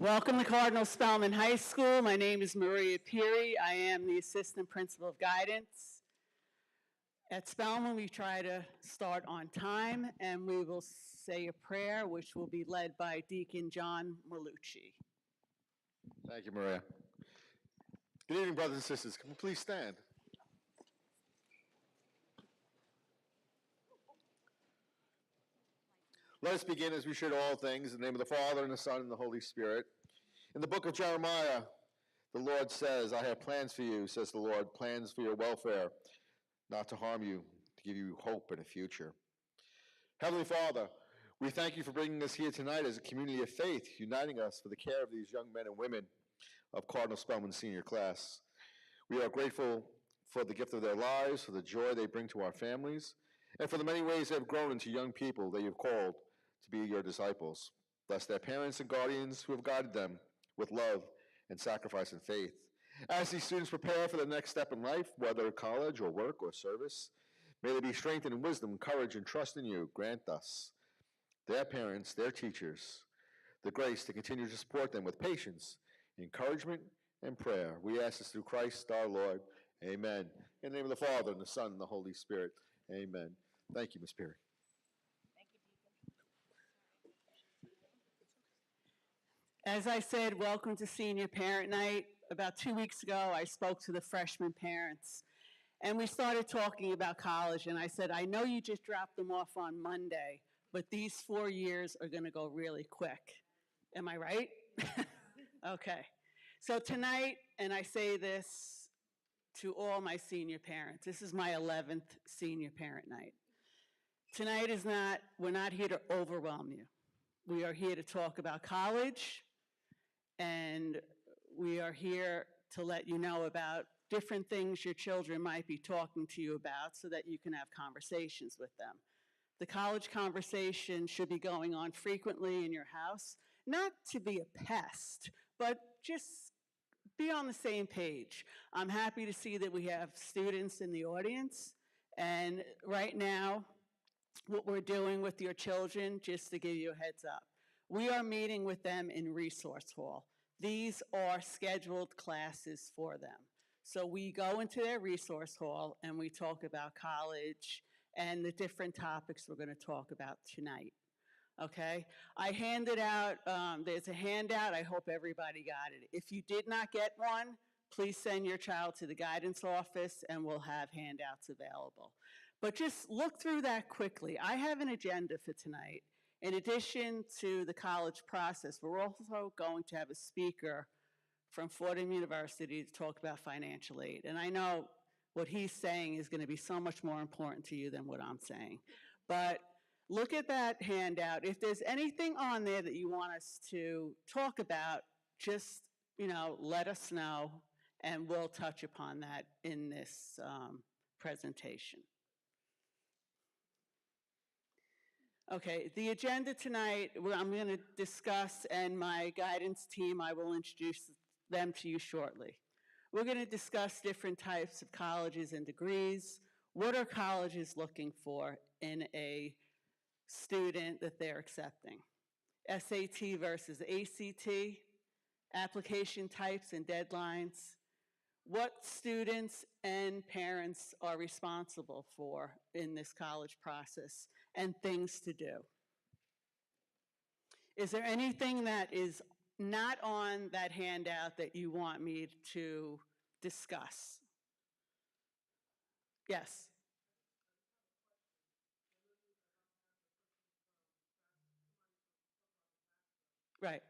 Welcome to Cardinal Spellman High School. My name is Maria Peary. I am the Assistant Principal of Guidance. At Spellman, we try to start on time, and we will say a prayer, which will be led by Deacon John Malucci. Thank you, Maria. Good evening, brothers and sisters. Can we please stand? Let us begin as we should all things, in the name of the Father, and the Son, and the Holy Spirit. In the book of Jeremiah, the Lord says, I have plans for you, says the Lord, plans for your welfare, not to harm you, to give you hope and a future. Heavenly Father, we thank you for bringing us here tonight as a community of faith, uniting us for the care of these young men and women of Cardinal Spellman Senior Class. We are grateful for the gift of their lives, for the joy they bring to our families, and for the many ways they have grown into young people that you have called to be your disciples. Bless their parents and guardians who have guided them with love and sacrifice and faith. As these students prepare for the next step in life, whether college or work or service, may they be strengthened in wisdom, courage, and trust in you. Grant us, their parents, their teachers, the grace to continue to support them with patience, encouragement, and prayer. We ask this through Christ our Lord. Amen. In the name of the Father, and the Son, and the Holy Spirit. Amen. Thank you, Ms. Perry. As I said, welcome to Senior Parent Night. About 2 weeks ago, I spoke to the freshman parents, and we started talking about college, and I said, I know you just dropped them off on Monday, but these 4 years are going to go really quick. Am I right? Okay. So tonight, and I say this to all my senior parents, this is my 11th Senior Parent Night. Tonight we're not here to overwhelm you. We are here to talk about college, and we are here to let you know about different things your children might be talking to you about so that you can have conversations with them. The college conversation should be going on frequently in your house, not to be a pest, but just be on the same page. I'm happy to see that we have students in the audience, and right now, what we're doing with your children, just to give you a heads up, we are meeting with them in Resource Hall. These are scheduled classes for them. So we go into their Resource Hall and we talk about college and the different topics we're going to talk about tonight. Okay? I handed out, there's a handout. I hope everybody got it. If you did not get one, please send your child to the guidance office and we'll have handouts available. But just look through that quickly. I have an agenda for tonight. In addition to the college process, we're also going to have a speaker from Fordham University to talk about financial aid. And I know what he's saying is going to be so much more important to you than what I'm saying. But look at that handout. If there's anything on there that you want us to talk about, just, let us know, and we'll touch upon that in this presentation. Okay, the agenda tonight, I'm going to discuss, and my guidance team, I will introduce them to you shortly. We're going to discuss different types of colleges and degrees. What are colleges looking for in a student that they're accepting? SAT versus ACT, application types and deadlines, what students and parents are responsible for in this college process, and things to do. Is there anything that is not on that handout that you want me to discuss? Yes. Right.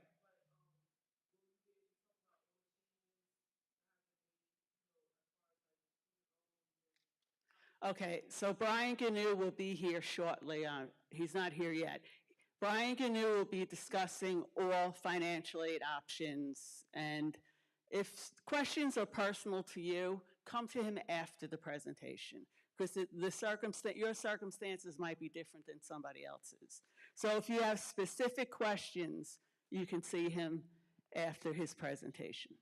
Okay, so Brian Gnu will be here shortly. He's not here yet. Brian Gnu will be discussing all financial aid options, and if questions are personal to you, come to him after the presentation, because your circumstances might be different than somebody else's. So if you have specific questions, you can see him after his presentation.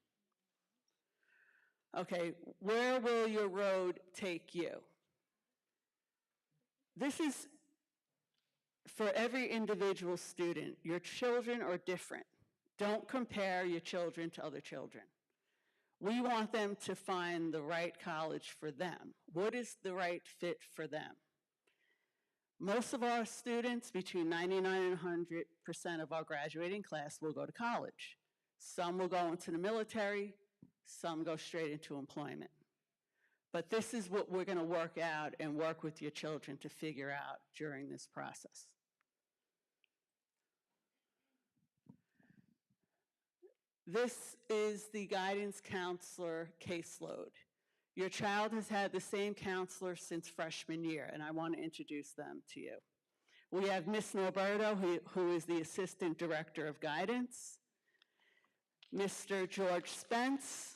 Okay, where will your road take you? This is for every individual student. Your children are different. Don't compare your children to other children. We want them to find the right college for them. What is the right fit for them? Most of our students, between 99 and 100% of our graduating class, will go to college. Some will go into the military, some go straight into employment. But this is what we're going to work out and work with your children to figure out during this process. This is the guidance counselor caseload. Your child has had the same counselor since freshman year, and I want to introduce them to you. We have Miss Norberto, who is the Assistant Director of Guidance, Mr. George Spence,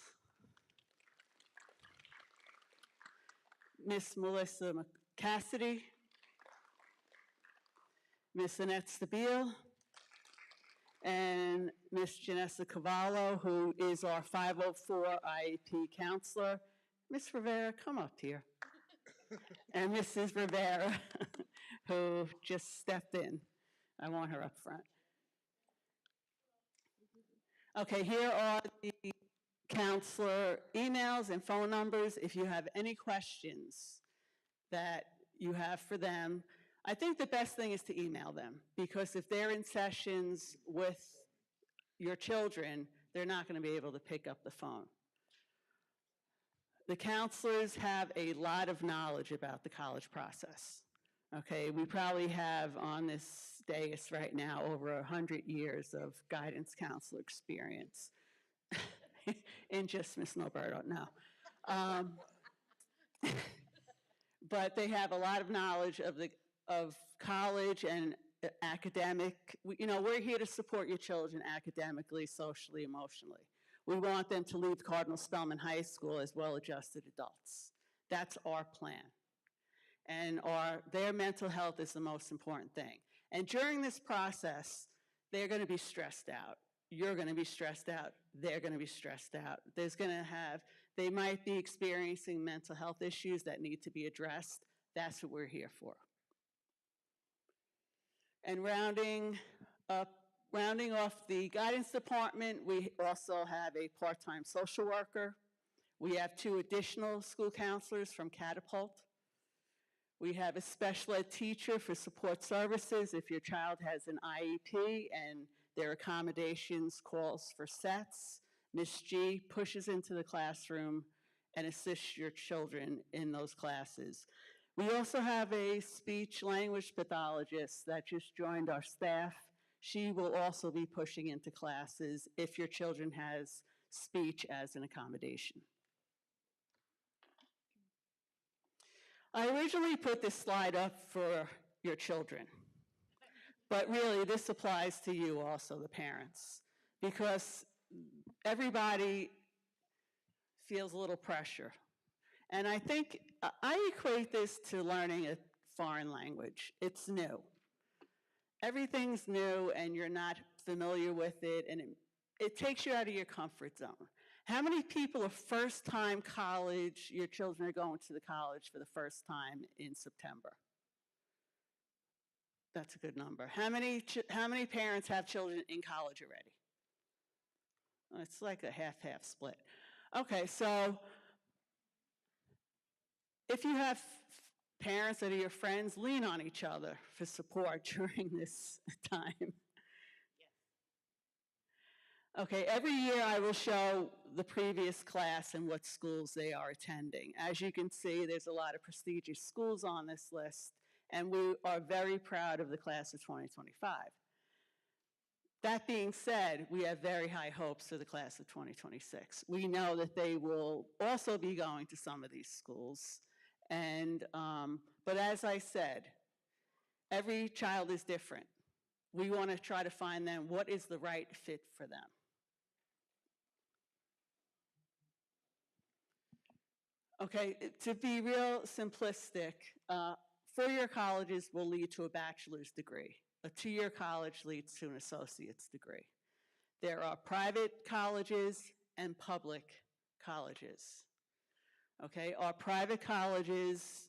Miss Melissa Cassidy, Miss Annette Stabile, and Miss Janessa Cavallo, who is our 504 IEP counselor. Miss Rivera, come up here. And Mrs. Rivera, who just stepped in. I want her up front. Okay, here are the counselor emails and phone numbers. If you have any questions that you have for them, I think the best thing is to email them, because if they're in sessions with your children, they're not going to be able to pick up the phone. The counselors have a lot of knowledge about the college process. Okay, we probably have on this dais right now over 100 years of guidance counselor experience. In just Miss Norberto, no. But they have a lot of knowledge of college and academic. You know, we're here to support your children academically, socially, emotionally. We want them to leave Cardinal Spellman High School as well-adjusted adults. That's our plan. And their mental health is the most important thing. And during this process, they're going to be stressed out. You're going to be stressed out. They're going to be stressed out. They might be experiencing mental health issues that need to be addressed. That's what we're here for. And rounding off the guidance department, we also have a part-time social worker. We have 2 additional school counselors from Catapult. We have a special ed teacher for support services if your child has an IEP and their accommodations calls for sets. Ms. G pushes into the classroom and assists your children in those classes. We also have a speech language pathologist that just joined our staff. She will also be pushing into classes if your children has speech as an accommodation. I originally put this slide up for your children, but really this applies to you also, the parents, because everybody feels a little pressure. And I think I equate this to learning a foreign language. It's new. Everything's new and you're not familiar with it, and it takes you out of your comfort zone. How many people are first-time college, your children are going to the college for the first time in September? That's a good number. How many parents have children in college already? It's like a half-half split. Okay, so if you have parents that are your friends, lean on each other for support during this time. Okay, every year I will show the previous class and what schools they are attending. As you can see, there's a lot of prestigious schools on this list, and we are very proud of the class of 2025. That being said, we have very high hopes for the class of 2026. We know that they will also be going to some of these schools, and but as I said, every child is different. We want to try to find them what is the right fit for them. Okay, to be real simplistic, 4-year colleges will lead to a bachelor's degree. A 2-year college leads to an associate's degree. There are private colleges and public colleges. Okay, our private colleges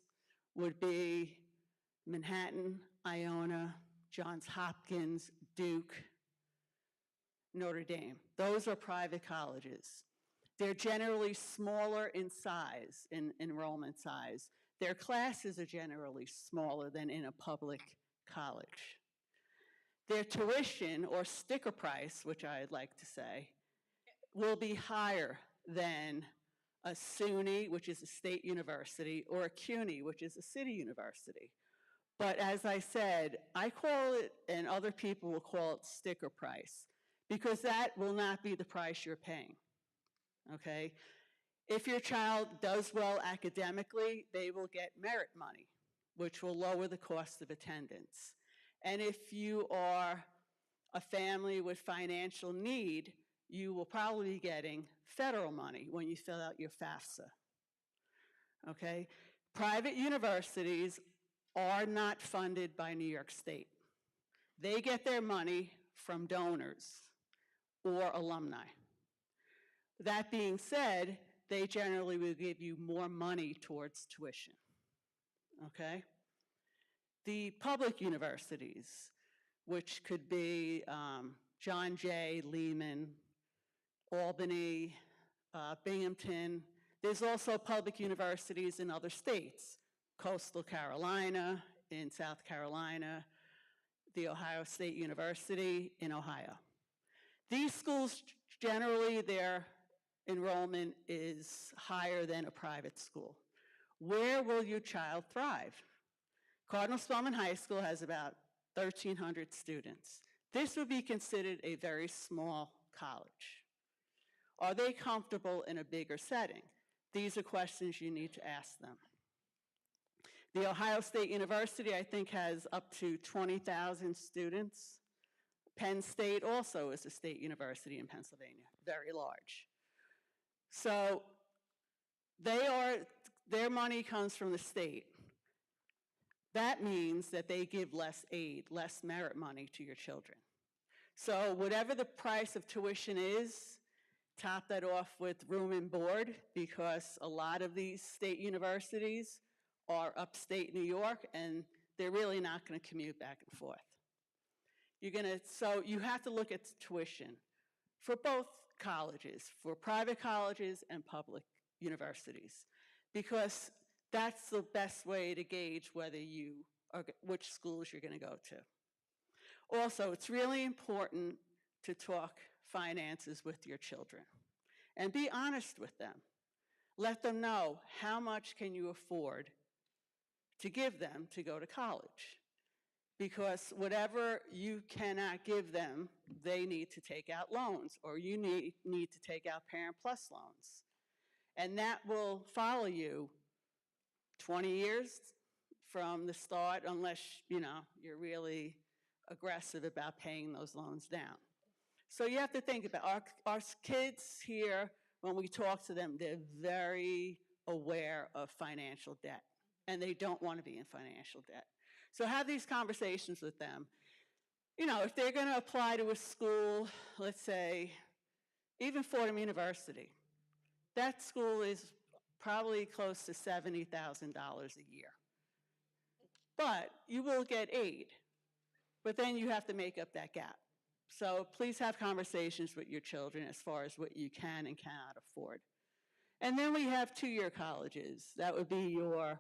would be Manhattan, Iona, Johns Hopkins, Duke. Notre Dame. Those are private colleges. They're generally smaller in size, in enrollment size. Their classes are generally smaller than in a public college. Their tuition, or sticker price, which I'd like to say, will be higher than a SUNY, which is a state university, or a CUNY, which is a city university. But as I said, I call it, and other people will call it sticker price, because that will not be the price you're paying, okay? If your child does well academically, they will get merit money, which will lower the cost of attendance. And if you are a family with financial need, you will probably be getting federal money when you fill out your FAFSA, okay? Private universities are not funded by New York State. They get their money from donors or alumni. That being said, they generally will give you more money towards tuition, okay? The public universities, which could be John Jay, Lehman, Albany, Binghamton. There's also public universities in other states, Coastal Carolina, in South Carolina, the Ohio State University in Ohio. These schools, generally, their enrollment is higher than a private school. Where will your child thrive? Cardinal Spellman High School has about 1,300 students. This would be considered a very small college. Are they comfortable in a bigger setting? These are questions you need to ask them. The Ohio State University, I think, has up to 20,000 students. Penn State also is a state university in Pennsylvania, very large. So their money comes from the state. That means that they give less aid, less merit money to your children. So whatever the price of tuition is, top that off with room and board, because a lot of these state universities are upstate New York, and they're really not going to commute back and forth. So you have to look at tuition for both colleges, for private colleges and public universities, because that's the best way to gauge which schools you're going to go to. Also, it's really important to talk finances with your children and be honest with them. Let them know how much can you afford to give them to go to college. Because whatever you cannot give them, they need to take out loans, or you need to take out Parent Plus loans. And that will follow you 20 years from the start, unless you're really aggressive about paying those loans down. So you have to think about our kids here, when we talk to them, they're very aware of financial debt, and they don't want to be in financial debt. So have these conversations with them. If they're going to apply to a school, let's say, even Fordham University, that school is probably close to $70,000 a year. But you will get aid, but then you have to make up that gap. So please have conversations with your children as far as what you can and cannot afford. And then we have two-year colleges. That would be your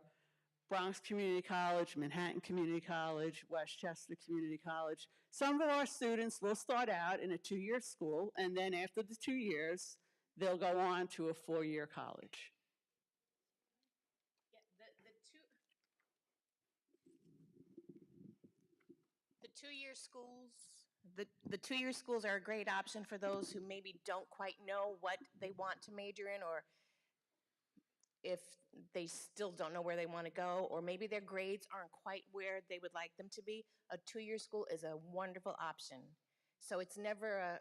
Bronx Community College, Manhattan Community College, Westchester Community College. Some of our students will start out in a two-year school, and then after the 2 years, they'll go on to a 4-year college. The two-year schools, the two-year schools are a great option for those who maybe don't quite know what they want to major in, or if they still don't know where they want to go, or maybe their grades aren't quite where they would like them to be. A two-year school is a wonderful option. So it's never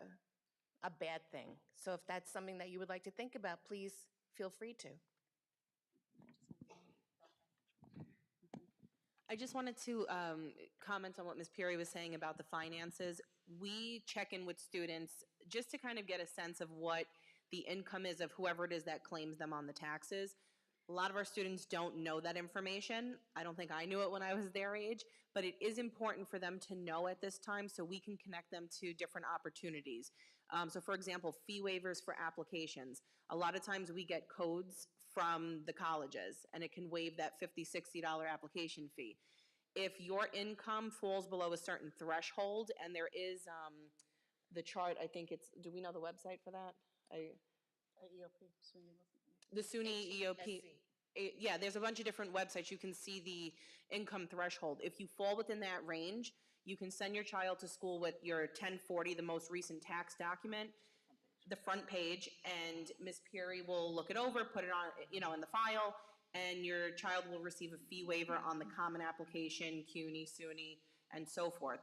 a bad thing. So if that's something that you would like to think about, please feel free to. I just wanted to comment on what Ms. Peary was saying about the finances. We check in with students just to kind of get a sense of what the income is of whoever it is that claims them on the taxes. A lot of our students don't know that information. I don't think I knew it when I was their age, but it is important for them to know at this time so we can connect them to different opportunities. So for example, fee waivers for applications. A lot of times we get codes from the colleges, and it can waive that $50, $60 application fee. If your income falls below a certain threshold, and there is the chart, I think it's, do we know the website for that? The SUNY EOP. Yeah, there's a bunch of different websites. You can see the income threshold. If you fall within that range, you can send your child to school with your 1040, the most recent tax document, the front page, and Ms. Peary will look it over, put it on, in the file, and your child will receive a fee waiver on the common application, CUNY, SUNY, and so forth.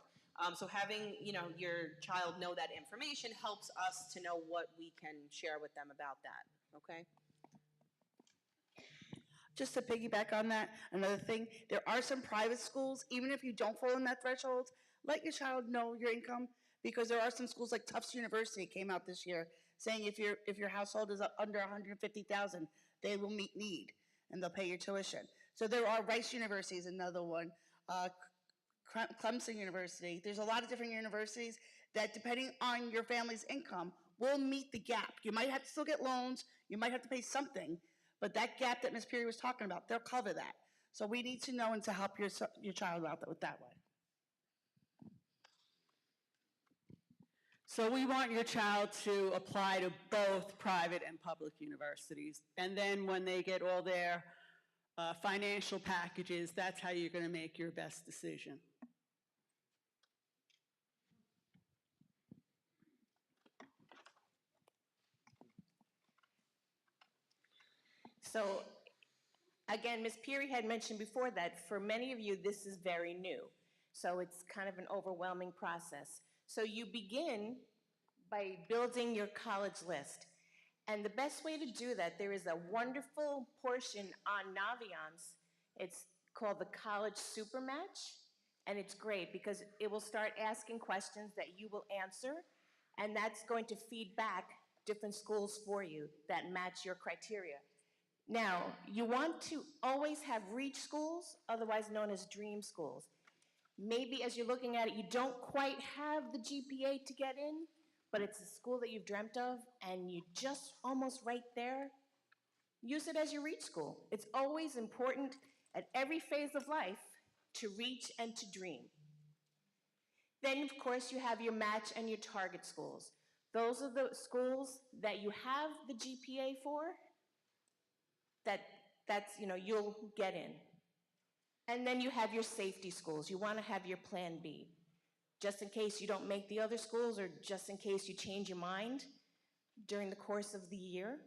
So having, your child know that information helps us to know what we can share with them about that, okay? Just to piggyback on that, another thing, there are some private schools, even if you don't fall in that threshold, let your child know your income, because there are some schools like Tufts University came out this year saying if your household is under 150,000, they will meet need and they'll pay your tuition. So there are Rice University is another one, Clemson University. There's a lot of different universities that, depending on your family's income, will meet the gap. You might have to still get loans, you might have to pay something, but that gap that Ms. Peary was talking about, they'll cover that. So we need to know and to help your child out with that way. So we want your child to apply to both private and public universities. And then when they get all their financial packages, that's how you're going to make your best decision. So again, Ms. Peary had mentioned before that for many of you, this is very new. So it's kind of an overwhelming process. So you begin by building your college list. And the best way to do that, there is a wonderful portion on Naviance. It's called the College Super Match. And it's great because it will start asking questions that you will answer. And that's going to feed back different schools for you that match your criteria. Now, you want to always have reach schools, otherwise known as dream schools. Maybe as you're looking at it, you don't quite have the GPA to get in, but it's a school that you've dreamt of, and you're just almost right there. Use it as your reach school. It's always important at every phase of life to reach and to dream. Then, of course, you have your match and your target schools. Those are the schools that you have the GPA for, that's you'll get in. And then you have your safety schools. You want to have your plan B, just in case you don't make the other schools, or just in case you change your mind during the course of the year.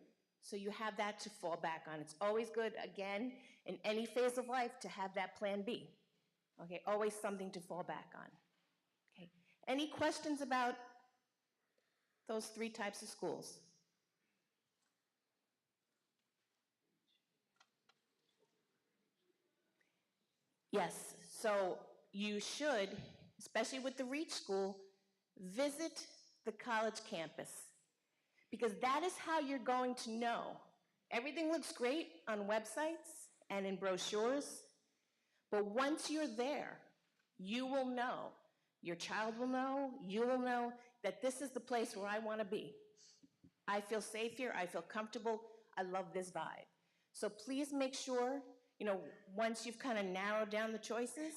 So you have that to fall back on. It's always good, again, in any phase of life, to have that plan B. Okay, always something to fall back on. Okay, any questions about those three types of schools? Yes, so you should, especially with the Reach School, visit the college campus, because that is how you're going to know. Everything looks great on websites and in brochures, but once you're there, you will know, your child will know, you will know that this is the place where I want to be. I feel safe here, I feel comfortable, I love this vibe. So please make sure, once you've kind of narrowed down the choices,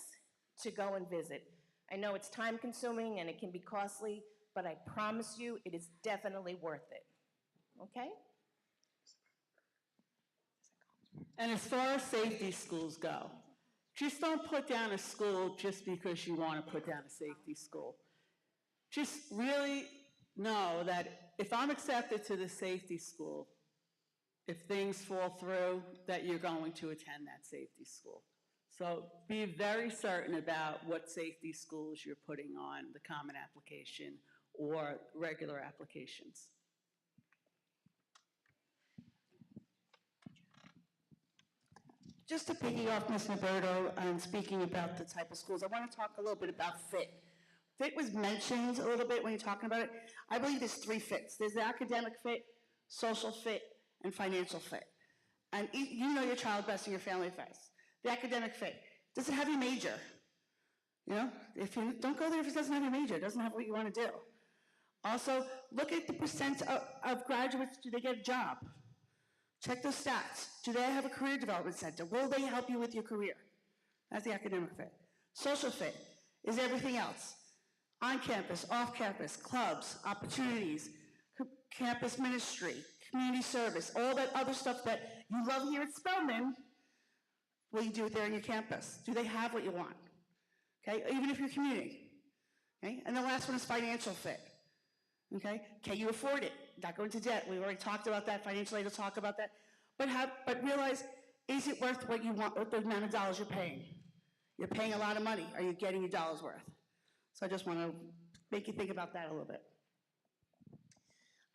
to go and visit. I know it's time consuming and it can be costly, but I promise you it is definitely worth it. Okay? And as far as safety schools go, just don't put down a school just because you want to put down a safety school. Just really know that if I'm accepted to the safety school, if things fall through, that you're going to attend that safety school. So be very certain about what safety schools you're putting on the common application or regular applications. Just to piggy off Ms. Roberto and speaking about the type of schools, I want to talk a little bit about fit. Fit was mentioned a little bit when you're talking about it. I believe there's three fits. There's the academic fit, social fit, and financial fit. And you know your child best and your family best. The academic fit, does it have your major? If you don't go there if it doesn't have your major, it doesn't have what you want to do. Also, look at the percent of graduates, do they get a job? Check those stats. Do they have a career development center? Will they help you with your career? That's the academic fit. Social fit is everything else. On campus, off campus, clubs, opportunities, campus ministry, community service, all that other stuff that you love here at Spellman, will you do it there on your campus? Do they have what you want? Okay, even if you're commuting. Okay, and the last one is financial fit. Okay, can you afford it? Not go into debt. We already talked about that. Financial aid will talk about that. But realize, is it worth what you want, what the amount of dollars you're paying? You're paying a lot of money. Are you getting your dollars worth? So I just want to make you think about that a little bit.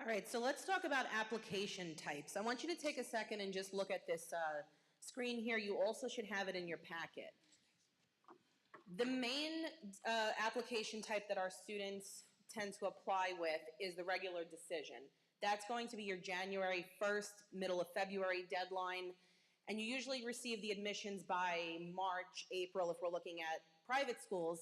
All right, so let's talk about application types. I want you to take a second and just look at this screen here. You also should have it in your packet. The main application type that our students tend to apply with is the regular decision. That's going to be your January 1st, middle of February deadline, and you usually receive the admissions by March, April if we're looking at private schools.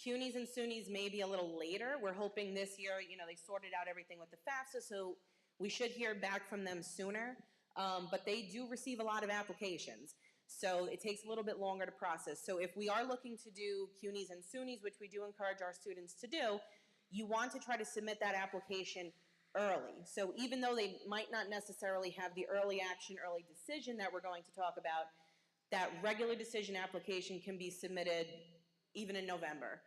CUNYs and SUNYs may be a little later. We're hoping this year, they sorted out everything with the FAFSA, so we should hear back from them sooner, but they do receive a lot of applications. So it takes a little bit longer to process. So if we are looking to do CUNYs and SUNYs, which we do encourage our students to do, you want to try to submit that application early. So even though they might not necessarily have the early action, early decision that we're going to talk about, that regular decision application can be submitted even in November.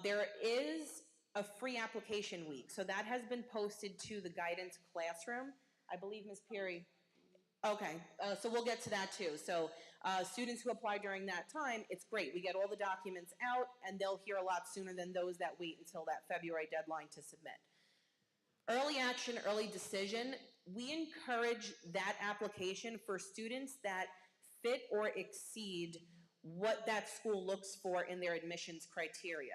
There is a free application week. So that has been posted to the guidance classroom. I believe Ms. Peary. Okay, so we'll get to that too. So students who apply during that time, it's great. We get all the documents out and they'll hear a lot sooner than those that wait until that February deadline to submit. Early action, early decision, we encourage that application for students that fit or exceed what that school looks for in their admissions criteria.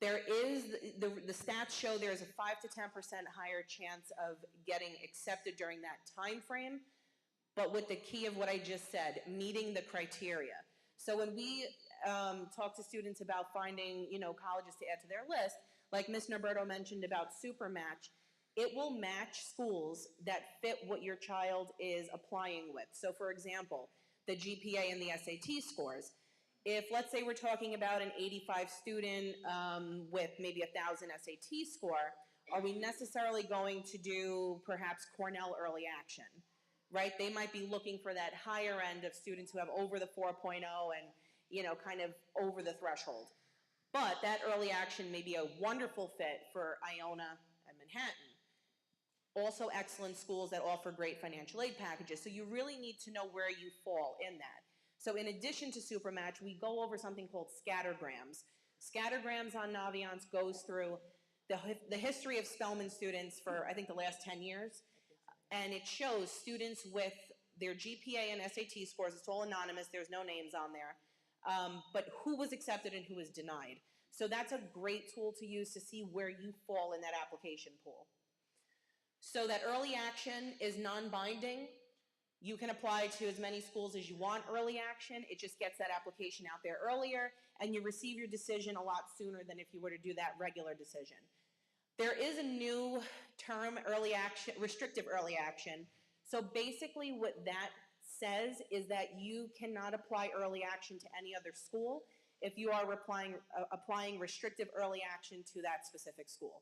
There is, the stats show there's a 5 to 10% higher chance of getting accepted during that time frame, but with the key of what I just said, meeting the criteria. So when we talk to students about finding, colleges to add to their list, like Ms. Norberto mentioned about Supermatch, it will match schools that fit what your child is applying with. So for example, the GPA and the SAT scores. If, let's say we're talking about an 85 student with maybe 1,000 SAT score, are we necessarily going to do perhaps Cornell early action? Right? They might be looking for that higher end of students who have over the 4.0 and, kind of over the threshold. But that early action may be a wonderful fit for Iona and Manhattan. Also excellent schools that offer great financial aid packages. So you really need to know where you fall in that. So in addition to Supermatch, we go over something called scattergrams. Scattergrams on Naviance goes through the history of Spellman students for, I think, the last 10 years. And it shows students with their GPA and SAT scores. It's all anonymous. There's no names on there. But who was accepted and who was denied. So that's a great tool to use to see where you fall in that application pool. So that early action is non-binding. You can apply to as many schools as you want early action. It just gets that application out there earlier, and you receive your decision a lot sooner than if you were to do that regular decision. There is a new term, early action, restrictive early action. So basically what that says is that you cannot apply early action to any other school if you are applying restrictive early action to that specific school.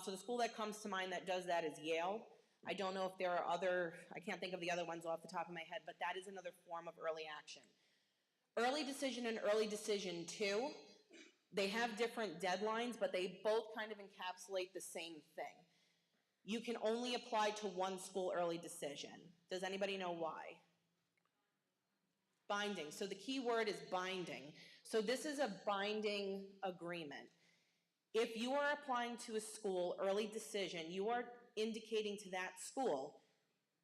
So the school that comes to mind that does that is Yale. I don't know if there are I can't think of the other ones off the top of my head, but that is another form of early action. Early decision and early decision 2, they have different deadlines, but they both kind of encapsulate the same thing. You can only apply to one school early decision. Does anybody know why? Binding. So the key word is binding. So this is a binding agreement. If you are applying to a school early decision, you are indicating to that school,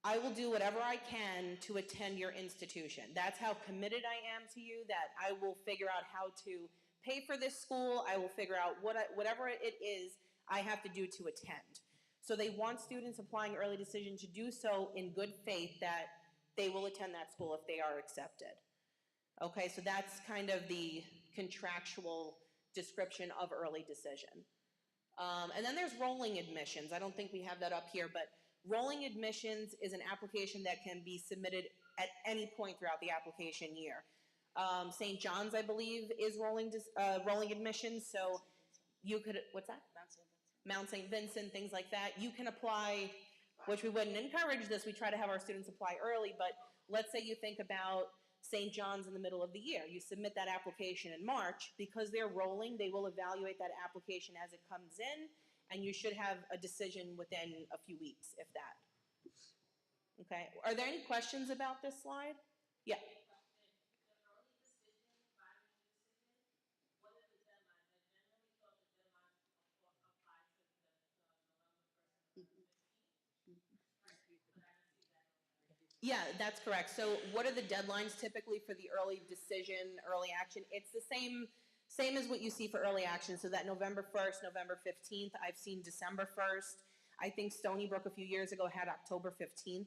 I will do whatever I can to attend your institution. That's how committed I am to you, that I will figure out how to pay for this school. I will figure out whatever it is I have to do to attend. So they want students applying early decision to do so in good faith that they will attend that school if they are accepted. Okay, so that's kind of the contractual description of early decision. And then there's rolling admissions. I don't think we have that up here, but rolling admissions is an application that can be submitted at any point throughout the application year. St. John's, I believe, is rolling admissions, so you could, what's that? Mount St. Vincent, things like that. You can apply, which we wouldn't encourage this, we try to have our students apply early, but let's say you think about St. John's in the middle of the year. You submit that application in March. Because they're rolling, they will evaluate that application as it comes in, and you should have a decision within a few weeks, if that. Okay, are there any questions about this slide? Yeah. Yeah, that's correct. So what are the deadlines typically for the early decision, early action? It's the same as what you see for early action. So that November 1st, November 15th, I've seen December 1st. I think Stony Brook a few years ago had October 15th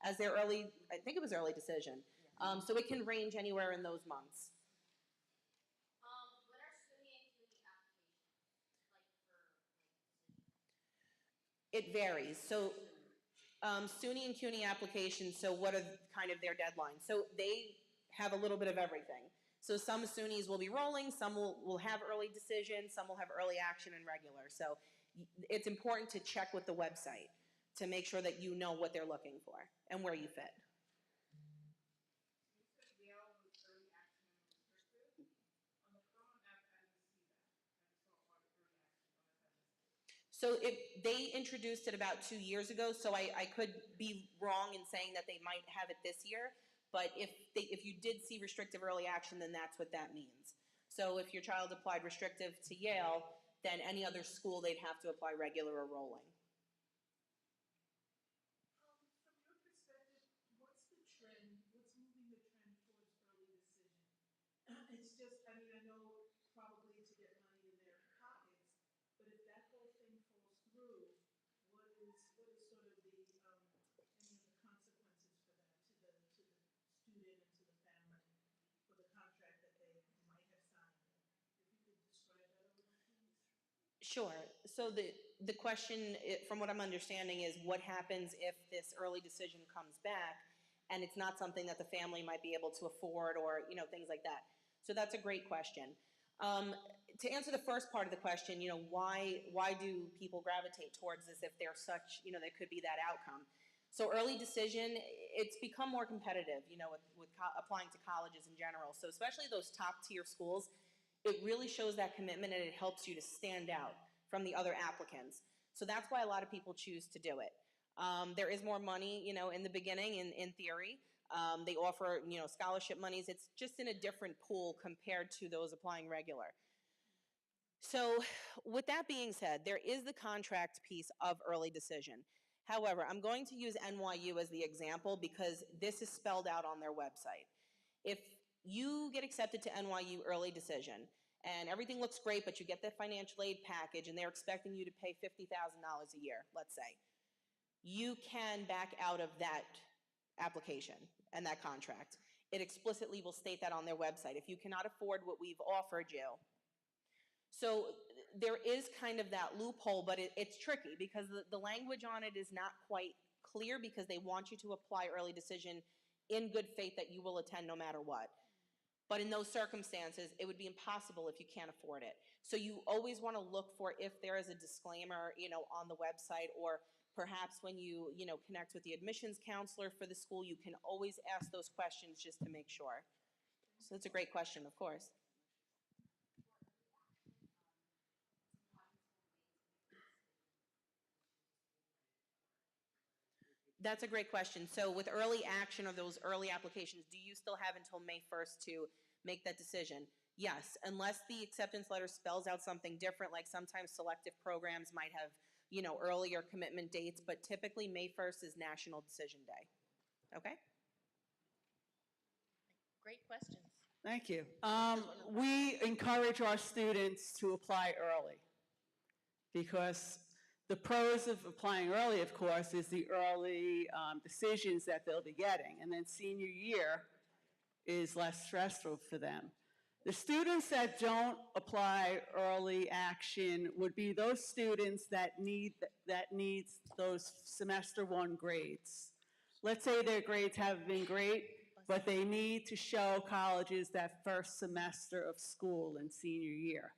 as their early, I think it was early decision. So it can range anywhere in those months. What are SUNY and CUNY applications like for It varies. So SUNY and CUNY applications, so what are kind of their deadlines? So they have a little bit of everything. So some SUNYs will be rolling, some will have early decision, some will have early action and regular. So it's important to check with the website to make sure that you know what they're looking for and where you fit. So they introduced it about 2 years ago, so I could be wrong in saying that they might have it this year, but if you did see restrictive early action, then that's what that means. So if your child applied restrictive to Yale, then any other school, they'd have to apply regular or rolling. From your perspective, what's the trend, what's moving the trend towards early decision? It's just, I mean, I know probably to get money in their pockets, but if that whole thing falls through, what is sort of the, any of the consequences for that to the student and to the family for the contract that they might have signed? If you could describe that a little, please. Sure. So the question, from what I'm understanding, is what happens if this early decision comes back and it's not something that the family might be able to afford, or things like that. So that's a great question. To answer the first part of the question, why do people gravitate towards this if they're such, there could be that outcome. So early decision, it's become more competitive, with applying to colleges in general. So especially those top tier schools, it really shows that commitment and it helps you to stand out from the other applicants. So that's why a lot of people choose to do it. There is more money, in the beginning, in theory. They offer, scholarship monies. It's just in a different pool compared to those applying regular. So with that being said, there is the contract piece of early decision. However, I'm going to use NYU as the example because this is spelled out on their website. If you get accepted to NYU early decision and everything looks great, but you get the financial aid package and they're expecting you to pay $50,000 a year, let's say, you can back out of that application and that contract. It explicitly will state that on their website. If you cannot afford what we've offered you. So there is kind of that loophole, but it's tricky because the language on it is not quite clear because they want you to apply early decision in good faith that you will attend no matter what. But in those circumstances, it would be impossible if you can't afford it. So you always want to look for if there is a disclaimer, on the website, or perhaps when you, connect with the admissions counselor for the school, you can always ask those questions just to make sure. So that's a great question, of course. That's a great question. So with early action or those early applications, do you still have until May 1st to make that decision? Yes, unless the acceptance letter spells out something different, like sometimes selective programs might have, earlier commitment dates, but typically May 1st is National Decision Day. Okay? Great questions. Thank you. We encourage our students to apply early because the pros of applying early, of course, is the early decisions that they'll be getting. And then senior year is less stressful for them. The students that don't apply early action would be those students that needs those semester one grades. Let's say their grades haven't been great, but they need to show colleges that first semester of school in senior year.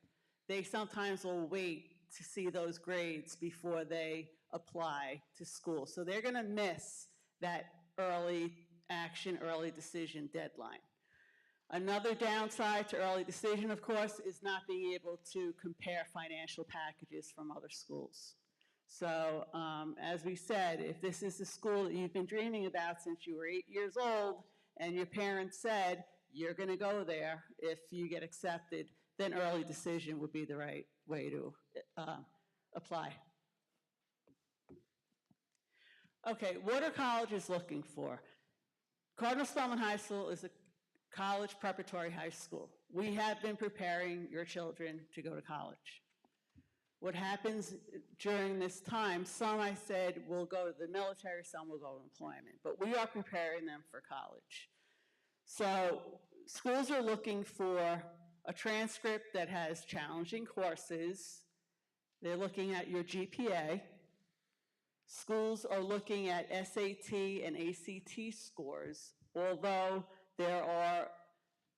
They sometimes will wait to see those grades before they apply to school. So they're gonna miss that early action, early decision deadline. Another downside to early decision, of course, is not being able to compare financial packages from other schools. So as we said, if this is the school that you've been dreaming about since you were 8 years old, and your parents said, you're gonna go there if you get accepted, then early decision would be the right way to apply. Okay, what are colleges looking for? Cardinal Spellman High School is a college preparatory high school. We have been preparing your children to go to college. What happens during this time, some I said will go to the military, some will go to employment, but we are preparing them for college. So schools are looking for a transcript that has challenging courses. They're looking at your GPA. Schools are looking at SAT and ACT scores, although there are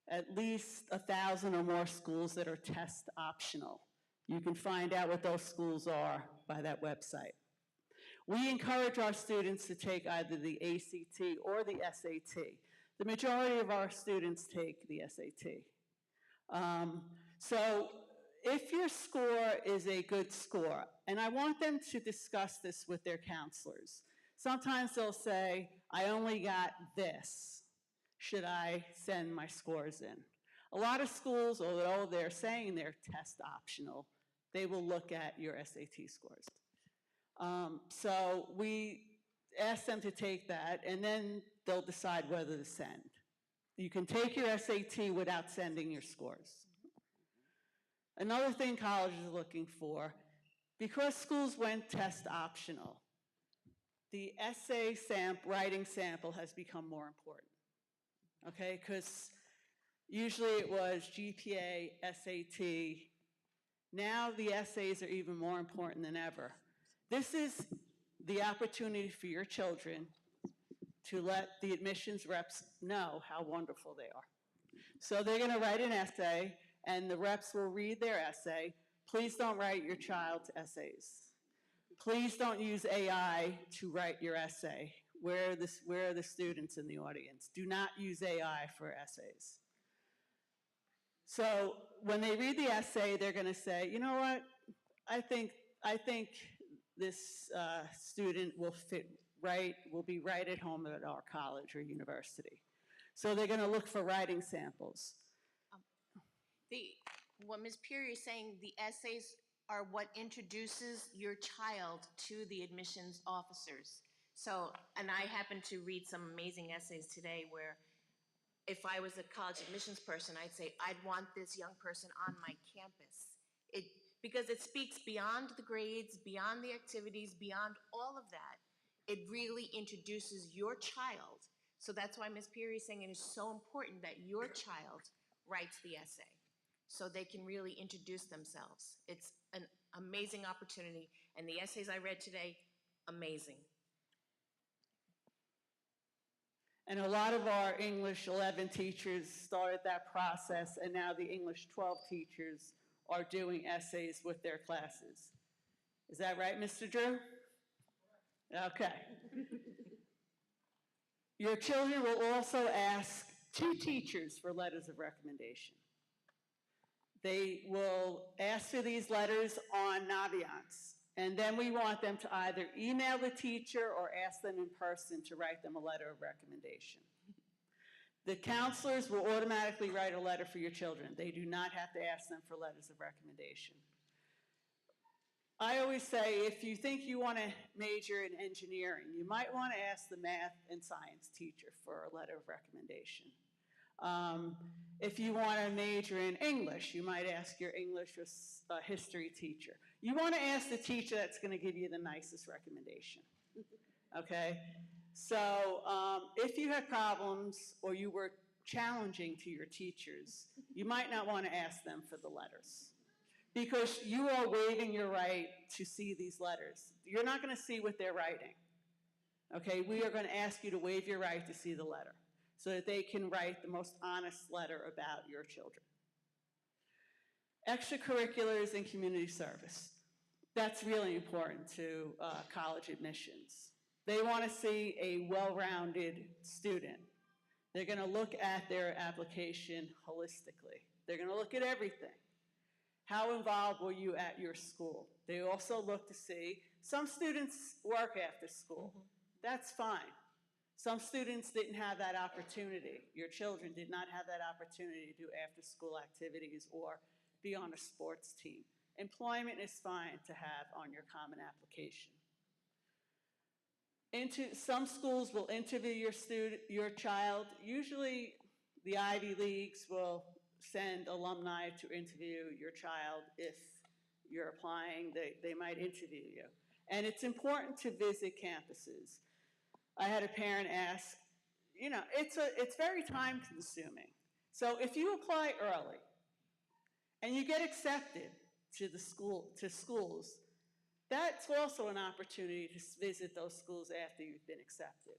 at least 1,000 or more schools that are test optional. You can find out what those schools are by that website. We encourage our students to take either the ACT or the SAT. The majority of our students take the SAT. So if your score is a good score, and I want them to discuss this with their counselors. Sometimes they'll say, I only got this. Should I send my scores in? A lot of schools, although they're saying they're test optional, they will look at your SAT scores. So we ask them to take that, and then they'll decide whether to send. You can take your SAT without sending your scores. Another thing colleges are looking for, because schools went test optional, the essay writing sample has become more important. Okay, because usually it was GPA, SAT. Now the essays are even more important than ever. This is the opportunity for your children to let the admissions reps know how wonderful they are. So they're gonna write an essay, and the reps will read their essay. Please don't write your child's essays. Please don't use AI to write your essay. Where are the students in the audience? Do not use AI for essays. So when they read the essay, they're gonna say, you know what? I think this student will be right at home at our college or university. So they're gonna look for writing samples. What Ms. Peary is saying, the essays are what introduces your child to the admissions officers. So, and I happened to read some amazing essays today where if I was a college admissions person, I'd say, I'd want this young person on my campus. Because it speaks beyond the grades, beyond the activities, beyond all of that. It really introduces your child. So that's why Ms. Peary is saying it is so important that your child writes the essay so they can really introduce themselves. It's an amazing opportunity, and the essays I read today, amazing. And a lot of our English 11 teachers started that process, and now the English 12 teachers are doing essays with their classes. Is that right, Mr. Drew? Okay. Your children will also ask 2 teachers for letters of recommendation. They will ask for these letters on Naviance, and then we want them to either email the teacher or ask them in person to write them a letter of recommendation. The counselors will automatically write a letter for your children. They do not have to ask them for letters of recommendation. I always say, if you think you want to major in engineering, you might want to ask the math and science teacher for a letter of recommendation. If you want to major in English, you might ask your English or history teacher. You want to ask the teacher that's going to give you the nicest recommendation, okay? So if you had problems or you were challenging to your teachers, you might not want to ask them for the letters, because you are waiving your right to see these letters. You're not going to see what they're writing. Okay, we are going to ask you to waive your right to see the letter so that they can write the most honest letter about your children. Extracurriculars and community service. That's really important to college admissions. They want to see a well-rounded student. They're going to look at their application holistically. They're going to look at everything. How involved were you at your school? They also look to see, some students work after school. That's fine. Some students didn't have that opportunity. Your children did not have that opportunity to do after-school activities or be on a sports team. Employment is fine to have on your common application. Some schools will interview your child. Usually the Ivy Leagues will send alumni to interview your child. If you're applying, they might interview you. And it's important to visit campuses. I had a parent ask, you know, it's very time consuming. So if you apply early and you get accepted to schools, that's also an opportunity to visit those schools after you've been accepted,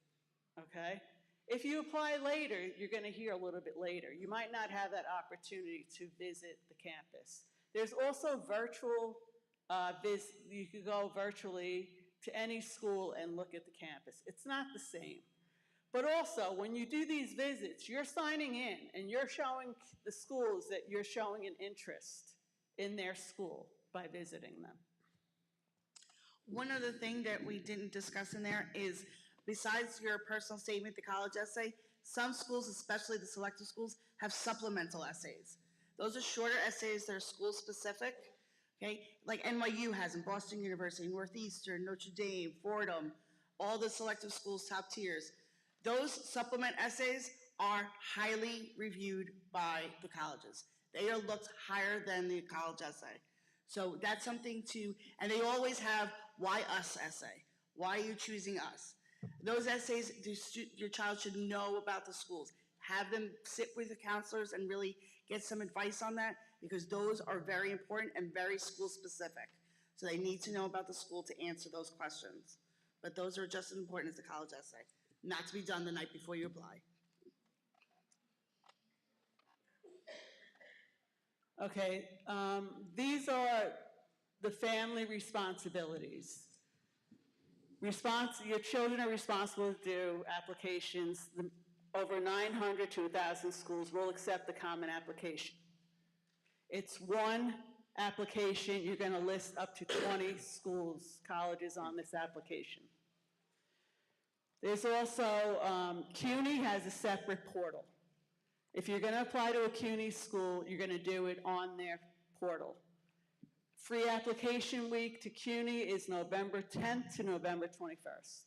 okay? If you apply later, you're going to hear a little bit later. You might not have that opportunity to visit the campus. There's also virtual you could go virtually to any school and look at the campus. It's not the same. But also, when you do these visits, you're signing in and you're showing the schools that you're showing an interest in their school by visiting them. One other thing that we didn't discuss in there is, besides your personal statement, the college essay, some schools, especially the selective schools, have supplemental essays. Those are shorter essays that are school-specific, okay? Like NYU has in Boston University, Northeastern, Notre Dame, Fordham, all the selective schools, top tiers. Those supplement essays are highly reviewed by the colleges. They are looked higher than the college essay. So that's something to, and they always have why us essay. Why are you choosing us? Those essays, your child should know about the schools. Have them sit with the counselors and really get some advice on that, because those are very important and very school specific. So they need to know about the school to answer those questions. But those are just as important as the college essay, not to be done the night before you apply. Okay, these are the family responsibilities. Your children are responsible to do applications. Over 900 to 1,000 schools will accept the common application. It's one application. You're going to list up to 20 schools, colleges on this application. There's also, CUNY has a separate portal. If you're going to apply to a CUNY school, you're going to do it on their portal. Free application week to CUNY is November 10th to November 21st.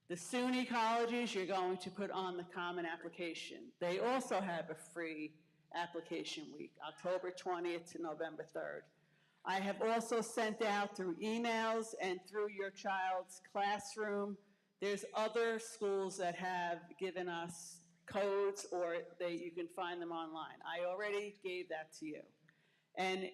The SUNY colleges, you're going to put on the common application. They also have a free application week, October 20th to November 3rd. I have also sent out through emails and through your child's classroom. There's other schools that have given us codes, or you can find them online. I already gave that to you. And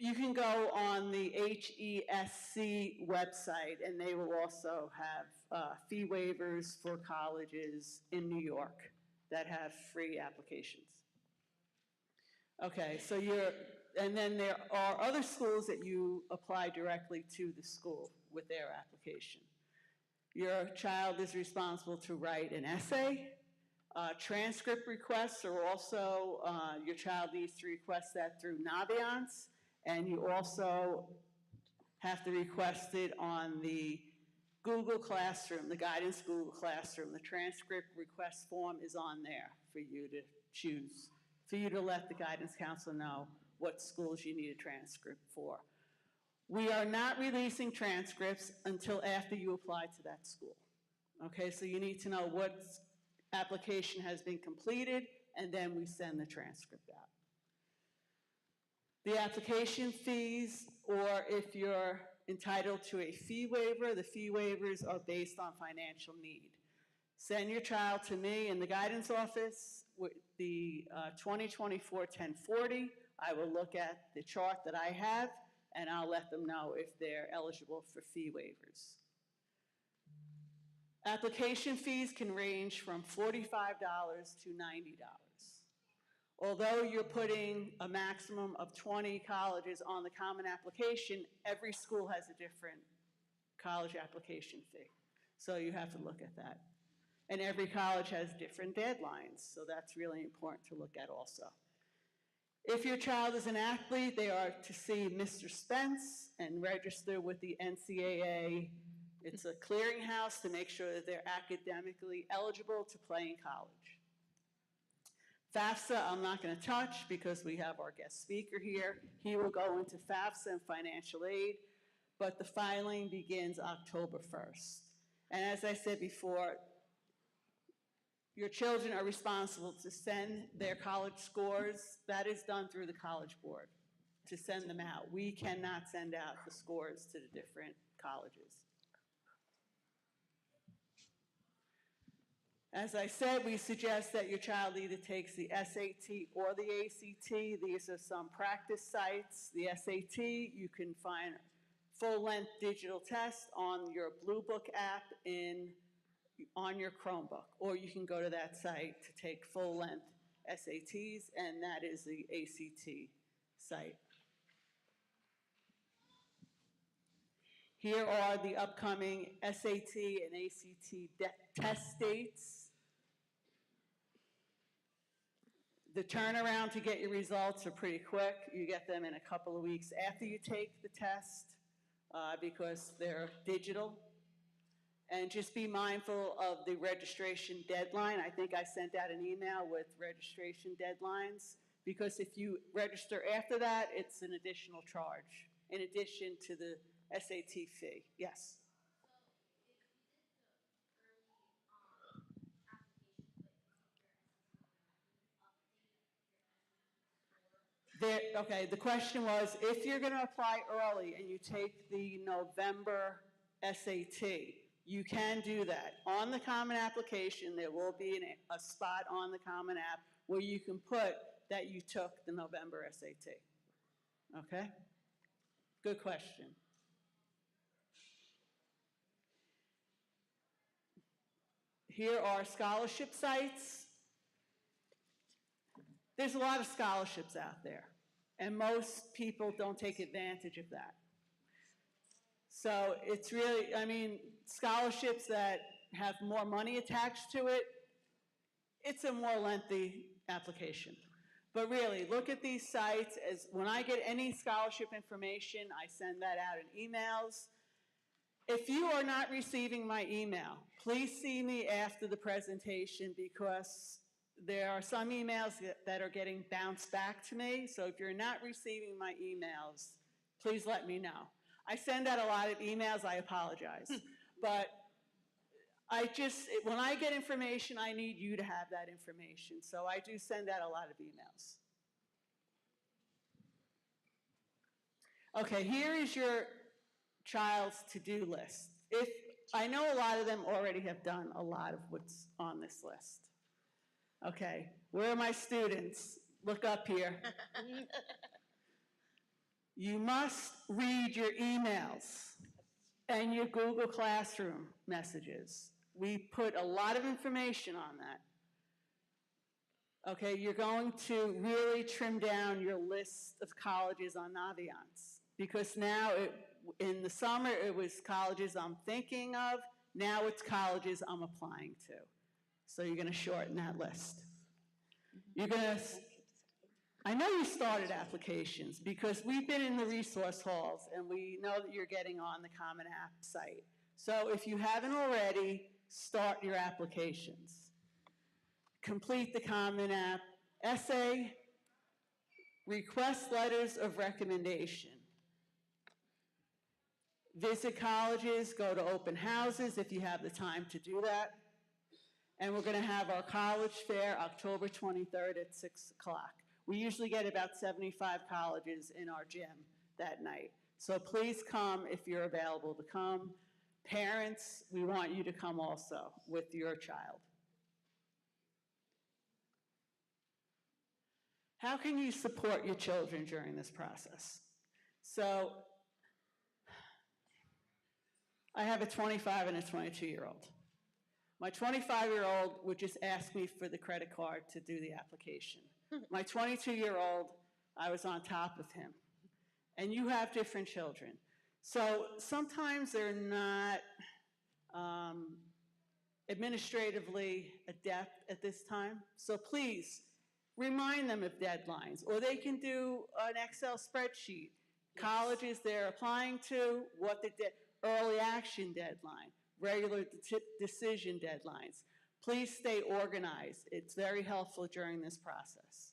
you can go on the HESC website, and they will also have fee waivers for colleges in New York that have free applications. Okay, so and then there are other schools that you apply directly to the school with their application. Your child is responsible to write an essay. Transcript requests are also, your child needs to request that through Naviance, and you also have to request it on the Google Classroom, the Guidance Google Classroom. The transcript request form is on there for you to choose, for you to let the guidance counselor know what schools you need a transcript for. We are not releasing transcripts until after you apply to that school. Okay, so you need to know what application has been completed, and then we send the transcript out. The application fees, or if you're entitled to a fee waiver, the fee waivers are based on financial need. Send your child to me in the guidance office with the 2024-1040. I will look at the chart that I have, and I'll let them know if they're eligible for fee waivers. Application fees can range from $45 to $90. Although you're putting a maximum of 20 colleges on the common application, every school has a different college application fee. So you have to look at that. And every college has different deadlines, so that's really important to look at also. If your child is an athlete, they are to see Mr. Spence and register with the NCAA. It's a clearinghouse to make sure that they're academically eligible to play in college. FAFSA, I'm not going to touch because we have our guest speaker here. He will go into FAFSA and financial aid, but the filing begins October 1st. And as I said before, your children are responsible to send their college scores. That is done through the College Board to send them out. We cannot send out the scores to the different colleges. As I said, we suggest that your child either takes the SAT or the ACT. These are some practice sites. The SAT, you can find full-length digital tests on your Blue Book app on your Chromebook, or you can go to that site to take full-length SATs, and that is the ACT site. Here are the upcoming SAT and ACT test dates. The turnaround to get your results are pretty quick. You get them in a couple of weeks after you take the test because they're digital. And just be mindful of the registration deadline. I think I sent out an email with registration deadlines because if you register after that, it's an additional charge in addition to the SAT fee. Yes? Okay, the question was, if you're going to apply early and you take the November SAT, you can do that. On the Common application, there will be a spot on the Common app where you can put that you took the November SAT. Okay? Good question. Here are scholarship sites. There's a lot of scholarships out there, and most people don't take advantage of that. So it's really, I mean, scholarships that have more money attached to it, it's a more lengthy application. But really, look at these sites. As when I get any scholarship information, I send that out in emails. If you are not receiving my email, please see me after the presentation because there are some emails that are getting bounced back to me. So if you're not receiving my emails, please let me know. I send out a lot of emails, I apologize. But when I get information, I need you to have that information. So I do send out a lot of emails. Okay, here is your child's to-do list. I know a lot of them already have done a lot of what's on this list. Okay, where are my students? Look up here. You must read your emails and your Google Classroom messages. We put a lot of information on that. Okay, you're going to really trim down your list of colleges on Naviance because now, in the summer, it was colleges I'm thinking of. Now it's colleges I'm applying to. So you're going to shorten that list. I know you started applications because we've been in the resource halls and we know that you're getting on the Common App site. So if you haven't already, start your applications. Complete the Common App essay, request letters of recommendation. Visit colleges, go to open houses if you have the time to do that. And we're going to have our college fair October 23rd at 6 o'clock. We usually get about 75 colleges in our gym that night. So please come if you're available to come. Parents, we want you to come also with your child. How can you support your children during this process? So, I have a 25 and a 22-year-old. My 25-year-old would just ask me for the credit card to do the application. My 22-year-old, I was on top of him. And you have different children. So sometimes they're not administratively adept at this time. So please, remind them of deadlines. Or they can do an Excel spreadsheet. Colleges they're applying to, what the early action deadline, regular decision deadlines. Please stay organized. It's very helpful during this process.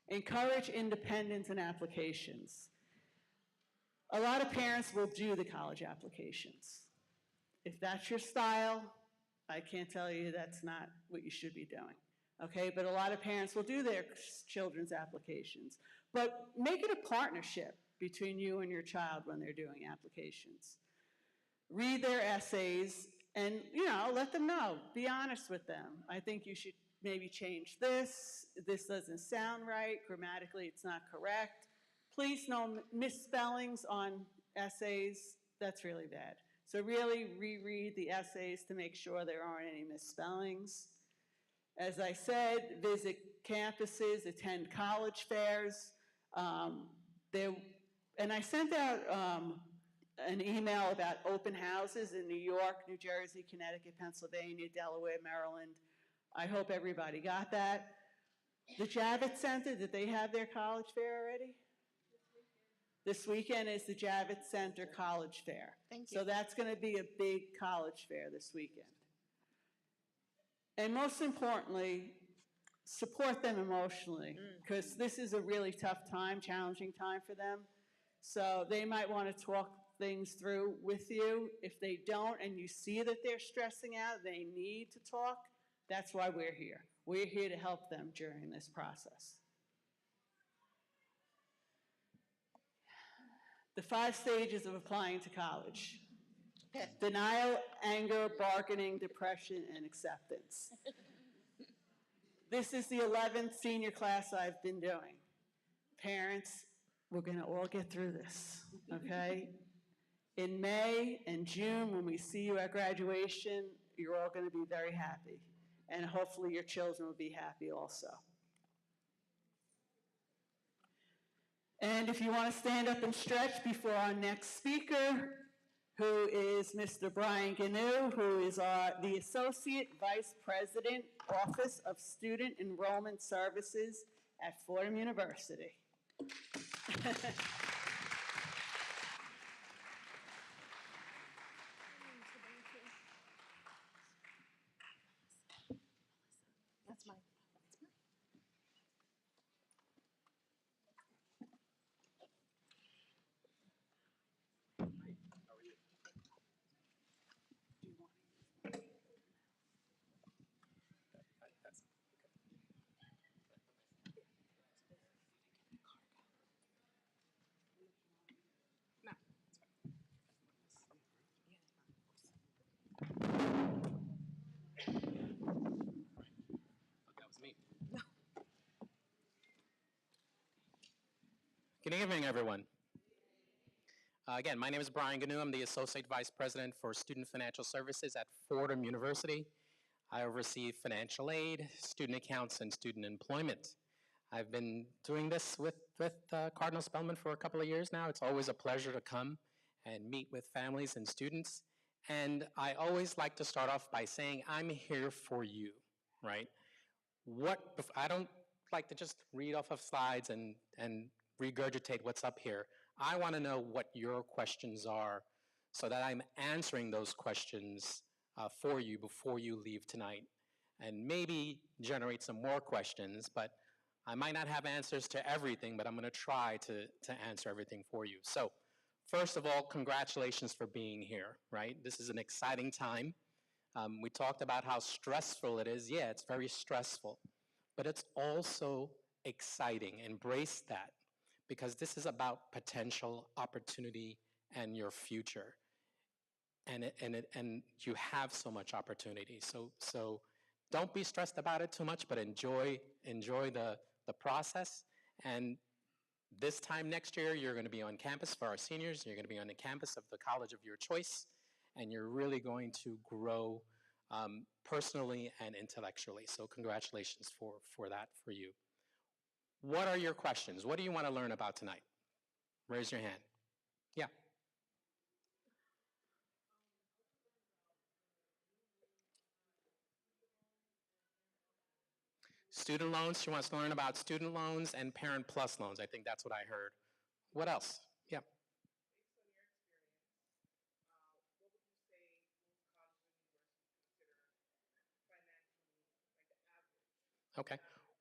Encourage independence in applications. A lot of parents will do the college applications. If that's your style, I can't tell you that's not what you should be doing. Okay, but a lot of parents will do their children's applications. But make it a partnership between you and your child when they're doing applications. Read their essays and, let them know. Be honest with them. I think you should maybe change this. This doesn't sound right. Grammatically, it's not correct. Please, no misspellings on essays. That's really bad. So really reread the essays to make sure there aren't any misspellings. As I said, visit campuses, attend college fairs. And I sent out an email about open houses in New York, New Jersey, Connecticut, Pennsylvania, Delaware, Maryland. I hope everybody got that. The Javits Center, did they have their college fair already? This weekend is the Javits Center College Fair. Thank you. So that's going to be a big college fair this weekend. And most importantly, support them emotionally, because this is a really tough time, challenging time for them. So they might want to talk things through with you. If they don't and you see that they're stressing out, they need to talk, that's why we're here. We're here to help them during this process. The 5 stages of applying to college. Denial, anger, bargaining, depression, and acceptance. This is the 11th senior class I've been doing. Parents, we're going to all get through this, okay? In May and June, when we see you at graduation, you're all going to be very happy. And hopefully your children will be happy also. And if you want to stand up and stretch before our next speaker, who is Mr. Brian Ganu, who is the Associate Vice President, Office of Student Enrollment Services at Fordham University. That's mine. Good evening, everyone. Again, my name is Brian Ganu. I'm the Associate Vice President for Student Financial Services at Fordham University. I oversee financial aid, student accounts, and student employment. I've been doing this with Cardinal Spellman for a couple of years now. It's always a pleasure to come and meet with families and students. And I always like to start off by saying, I'm here for you, right? I don't like to just read off of slides and regurgitate what's up here. I want to know what your questions are so that I'm answering those questions for you before you leave tonight, and maybe generate some more questions, but I might not have answers to everything, but I'm going to try to answer everything for you. So first of all, congratulations for being here, right? This is an exciting time. We talked about how stressful it is. Yeah, it's very stressful, but it's also exciting. Embrace that, because this is about potential, opportunity, and your future. and you have so much opportunity. So don't be stressed about it too much, but enjoy the process. And this time next year, you're going to be on campus for our seniors. You're going to be on the campus of the college of your choice, and you're really going to grow personally and intellectually. So congratulations for that for you. What are your questions? What do you want to learn about tonight? Raise your hand. Yeah. Student loans. She wants to learn about student loans and Parent Plus loans. I think that's what I heard. What else? Yeah. Okay.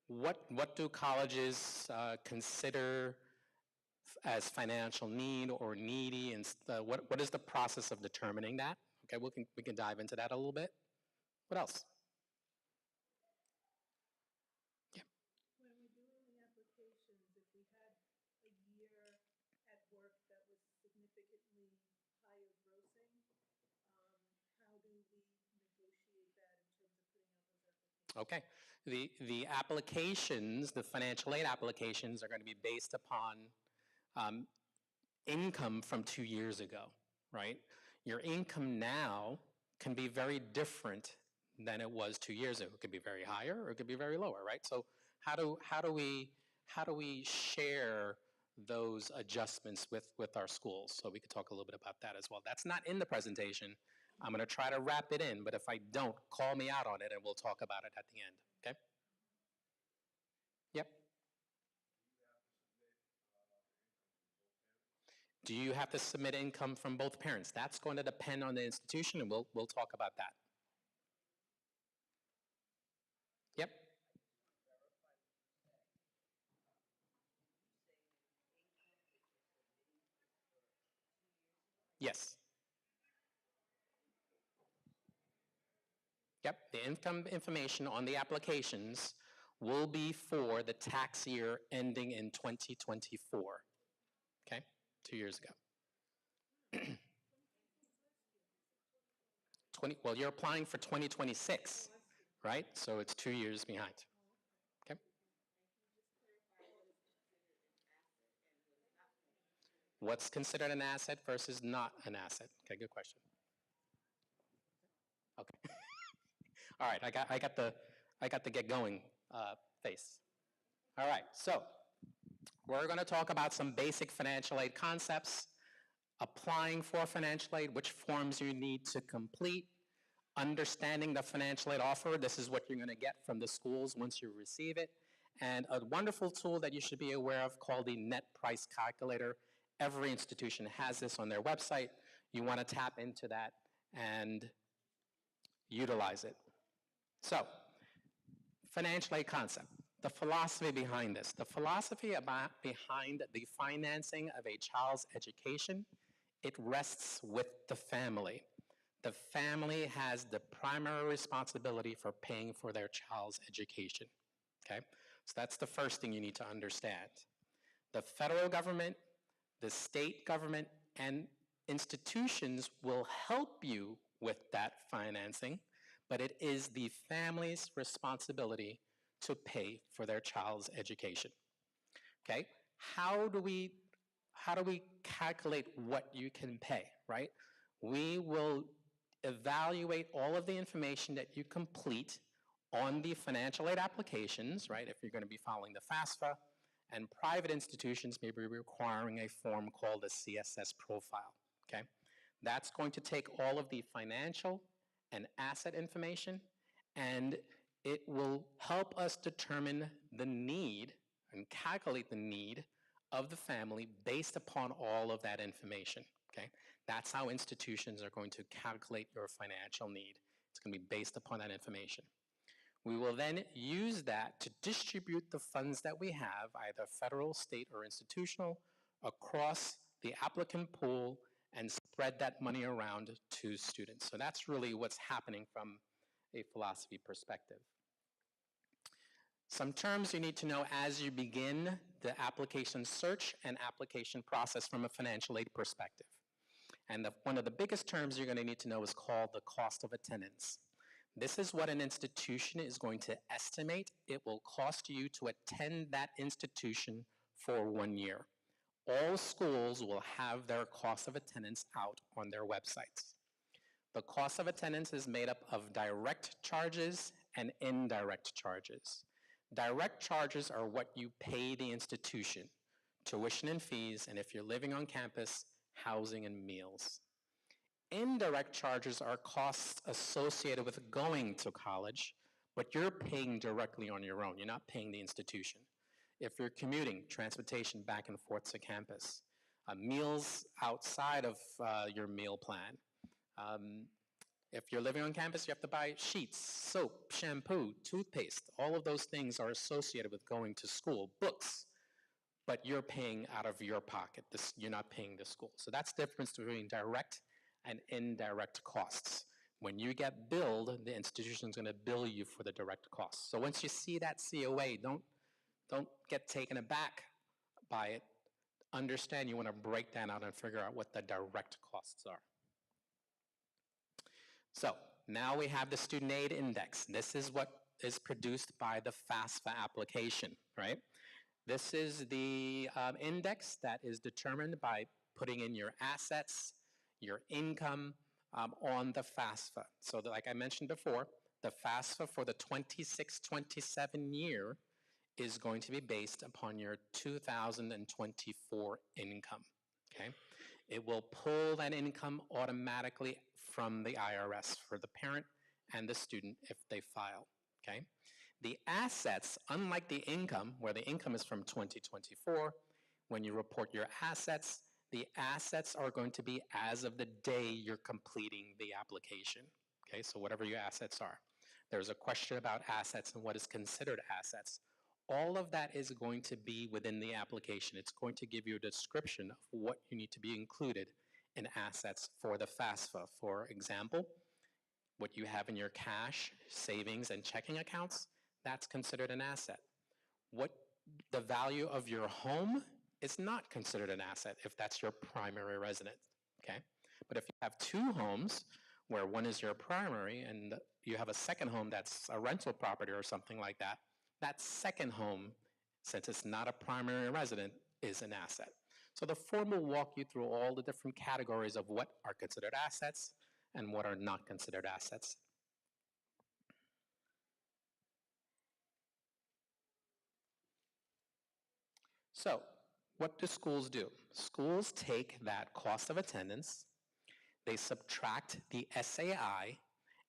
What do colleges consider as financial need or needy, and what is the process of determining that? Okay, we can dive into that a little bit. What else? Yeah. When we're doing the applications, if we had a year at work that was significantly higher grossing, how do we negotiate that in terms of putting out those applications? Okay. The applications, the financial aid applications, are going to be based upon income from 2 years ago, right? Your income now can be very different than it was 2 years ago. It could be very higher or it could be very lower, right? So how do we share those adjustments with our schools? So we could talk a little bit about that as well. That's not in the presentation. I'm going to try to wrap it in, but if I don't, call me out on it and we'll talk about it at the end, okay? Yep. Do you have to submit income from both parents? That's going to depend on the institution, and we'll talk about that. Yep. Yes. Yep, the income information on the applications will be for the tax year ending in 2024. Okay, 2 years ago. Well, you're applying for 2026, right? So it's 2 years behind. Okay. What's considered an asset versus not an asset? Okay, good question. Okay. All right, I got the get going face. All right, so we're going to talk about some basic financial aid concepts, applying for financial aid, which forms you need to complete, understanding the financial aid offer. This is what you're going to get from the schools once you receive it, and a wonderful tool that you should be aware of called the net price calculator. Every institution has this on their website. You want to tap into that and utilize it. So, financial aid concept, the philosophy behind this. The philosophy behind the financing of a child's education, it rests with the family. The family has the primary responsibility for paying for their child's education, okay? So that's the first thing you need to understand. The federal government, the state government, and institutions will help you with that financing, but it is the family's responsibility to pay for their child's education. Okay? How do we calculate what you can pay, right? We will evaluate all of the information that you complete on the financial aid applications, right? If you're going to be following the FAFSA, and private institutions may be requiring a form called a CSS profile, okay? That's going to take all of the financial and asset information, and it will help us determine the need and calculate the need of the family based upon all of that information, okay? That's how institutions are going to calculate your financial need. It's going to be based upon that information. We will then use that to distribute the funds that we have, either federal, state, or institutional, across the applicant pool and spread that money around to students. So that's really what's happening from a philosophy perspective. Some terms you need to know as you begin the application search and application process from a financial aid perspective. And one of the biggest terms you're going to need to know is called the cost of attendance. This is what an institution is going to estimate it will cost you to attend that institution for 1 year. All schools will have their cost of attendance out on their websites. The cost of attendance is made up of direct charges and indirect charges. Direct charges are what you pay the institution, tuition and fees, and if you're living on campus, housing and meals. Indirect charges are costs associated with going to college, but you're paying directly on your own. You're not paying the institution. If you're commuting, transportation back and forth to campus, meals outside of your meal plan. If you're living on campus, you have to buy sheets, soap, shampoo, toothpaste. All of those things are associated with going to school, books, but you're paying out of your pocket. You're not paying the school. So that's the difference between direct and indirect costs. When you get billed, the institution is going to bill you for the direct costs. So once you see that COA, don't get taken aback by it. Understand you want to break that out and figure out what the direct costs are. So now we have the student aid index. This is what is produced by the FAFSA application, right? This is the index that is determined by putting in your assets, your income on the FAFSA. So like I mentioned before, the FAFSA for the 26-27 year is going to be based upon your 2024 income, okay? It will pull that income automatically from the IRS for the parent and the student if they file, okay? The assets, unlike the income, where the income is from 2024, when you report your assets, the assets are going to be as of the day you're completing the application, okay? So whatever your assets are. There's a question about assets and what is considered assets. All of that is going to be within the application. It's going to give you a description of what you need to be included in assets for the FAFSA. For example, what you have in your cash, savings, and checking accounts, that's considered an asset. What the value of your home is not considered an asset if that's your primary residence, okay? But if you have two homes, where one is your primary and you have a second home that's a rental property or something like that, that second home, since it's not a primary resident, is an asset. So the form will walk you through all the different categories of what are considered assets and what are not considered assets. So what do schools do? Schools take that cost of attendance, they subtract the SAI,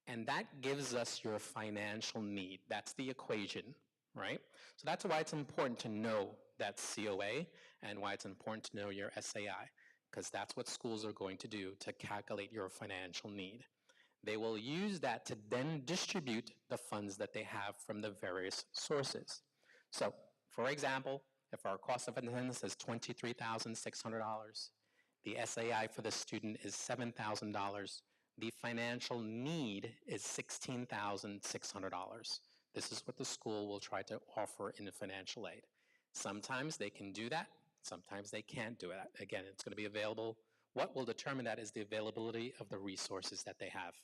and that gives us your financial need. That's the equation, right? So that's why it's important to know that COA and why it's important to know your SAI, because that's what schools are going to do to calculate your financial need. They will use that to then distribute the funds that they have from the various sources. So, for example, if our cost of attendance is $23,600, the SAI for the student is $7,000, the financial need is $16,600. This is what the school will try to offer in financial aid. Sometimes they can do that, sometimes they can't do it. Again, it's going to be available. What will determine that is the availability of the resources that they have.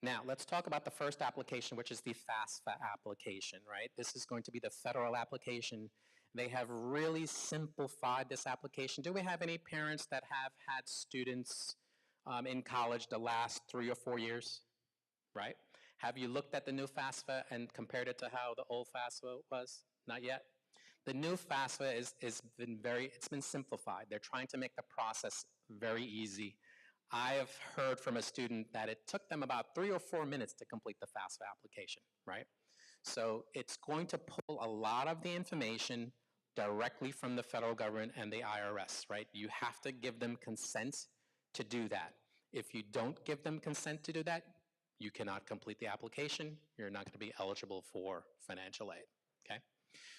Now, let's talk about the first application, which is the FAFSA application, right? This is going to be the federal application. They have really simplified this application. Do we have any parents that have had students in college the last 3 or 4 years, right? Have you looked at the new FAFSA and compared it to how the old FAFSA was? Not yet? The new FAFSA it's been simplified. They're trying to make the process very easy. I have heard from a student that it took them about 3 or 4 minutes to complete the FAFSA application, right? So it's going to pull a lot of the information directly from the federal government and the IRS, right? You have to give them consent to do that. If you don't give them consent to do that, you cannot complete the application. You're not going to be eligible for financial aid, okay?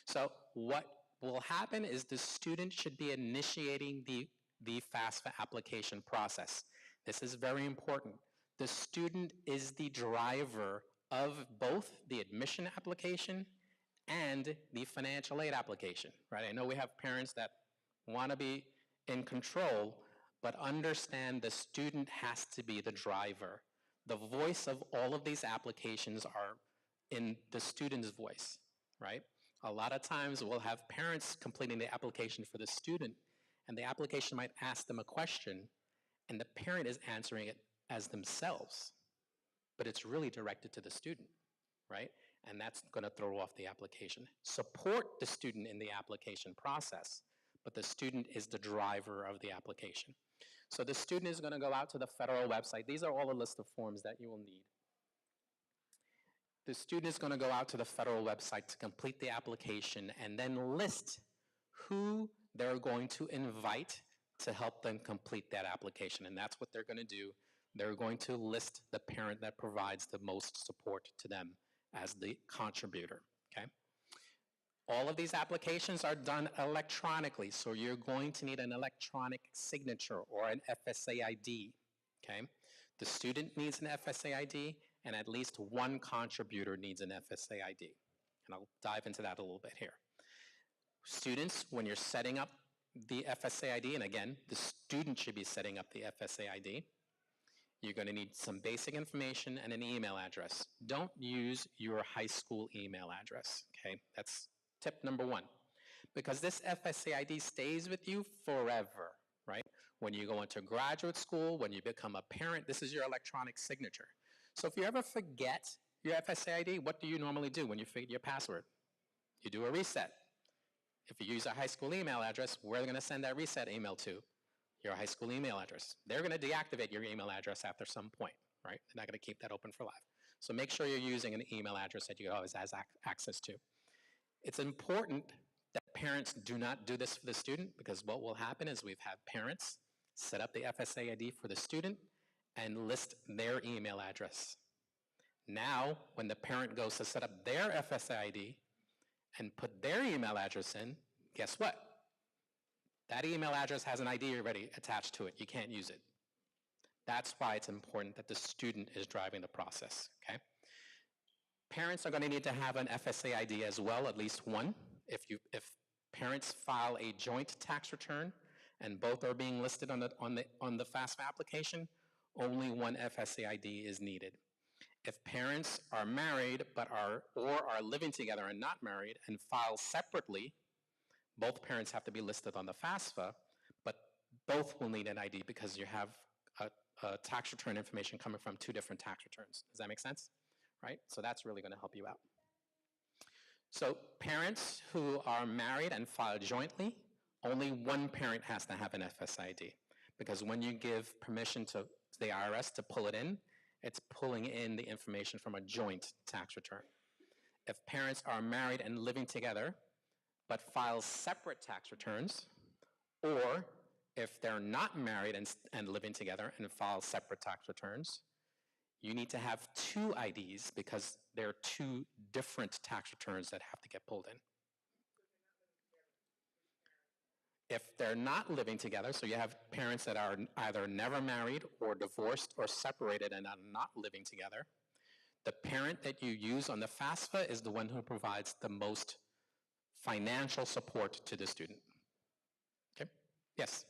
So what will happen is the student should be initiating the FAFSA application process. This is very important. The student is the driver of both the admission application and the financial aid application, right? I know we have parents that want to be in control, but understand the student has to be the driver. The voice of all of these applications are in the student's voice, right? A lot of times we'll have parents completing the application for the student, and the application might ask them a question, and the parent is answering it as themselves, but it's really directed to the student, right? And that's going to throw off the application. Support the student in the application process, but the student is the driver of the application. So the student is going to go out to the federal website. These are all a list of forms that you will need. The student is going to go out to the federal website to complete the application and then list who they're going to invite to help them complete that application. And that's what they're going to do. They're going to list the parent that provides the most support to them as the contributor, okay? All of these applications are done electronically, so you're going to need an electronic signature or an FSA ID, okay? The student needs an FSA ID, and at least one contributor needs an FSA ID. And I'll dive into that a little bit here. Students, when you're setting up the FSA ID, and again, the student should be setting up the FSA ID, you're going to need some basic information and an email address. Don't use your high school email address, okay? That's tip number one. Because this FSA ID stays with you forever, right? When you go into graduate school, when you become a parent, this is your electronic signature. So if you ever forget your FSA ID, what do you normally do when you forget your password? You do a reset. If you use a high school email address, where are they going to send that reset email to? Your high school email address. They're going to deactivate your email address after some point, right? They're not going to keep that open for life. So make sure you're using an email address that you always have access to. It's important that parents do not do this for the student, because what will happen is we've had parents set up the FSA ID for the student and list their email address. Now, when the parent goes to set up their FSA ID and put their email address in, guess what? That email address has an ID already attached to it. You can't use it. That's why it's important that the student is driving the process, okay? Parents are going to need to have an FSA ID as well, at least one. If parents file a joint tax return and both are being listed on the FAFSA application, only one FSA ID is needed. If parents are married or are living together and not married and file separately, both parents have to be listed on the FAFSA, but both will need an ID because you have a tax return information coming from two different tax returns. Does that make sense? Right? So that's really going to help you out. So parents who are married and file jointly, only one parent has to have an FSID, because when you give permission to the IRS to pull it in, it's pulling in the information from a joint tax return. If parents are married and living together but file separate tax returns, or if they're not married and living together and file separate tax returns, you need to have two IDs because there are two different tax returns that have to get pulled in. If they're not living together, so you have parents that are either never married or divorced or separated and are not living together, the parent that you use on the FAFSA is the one who provides the most financial support to the student. Okay? Yes?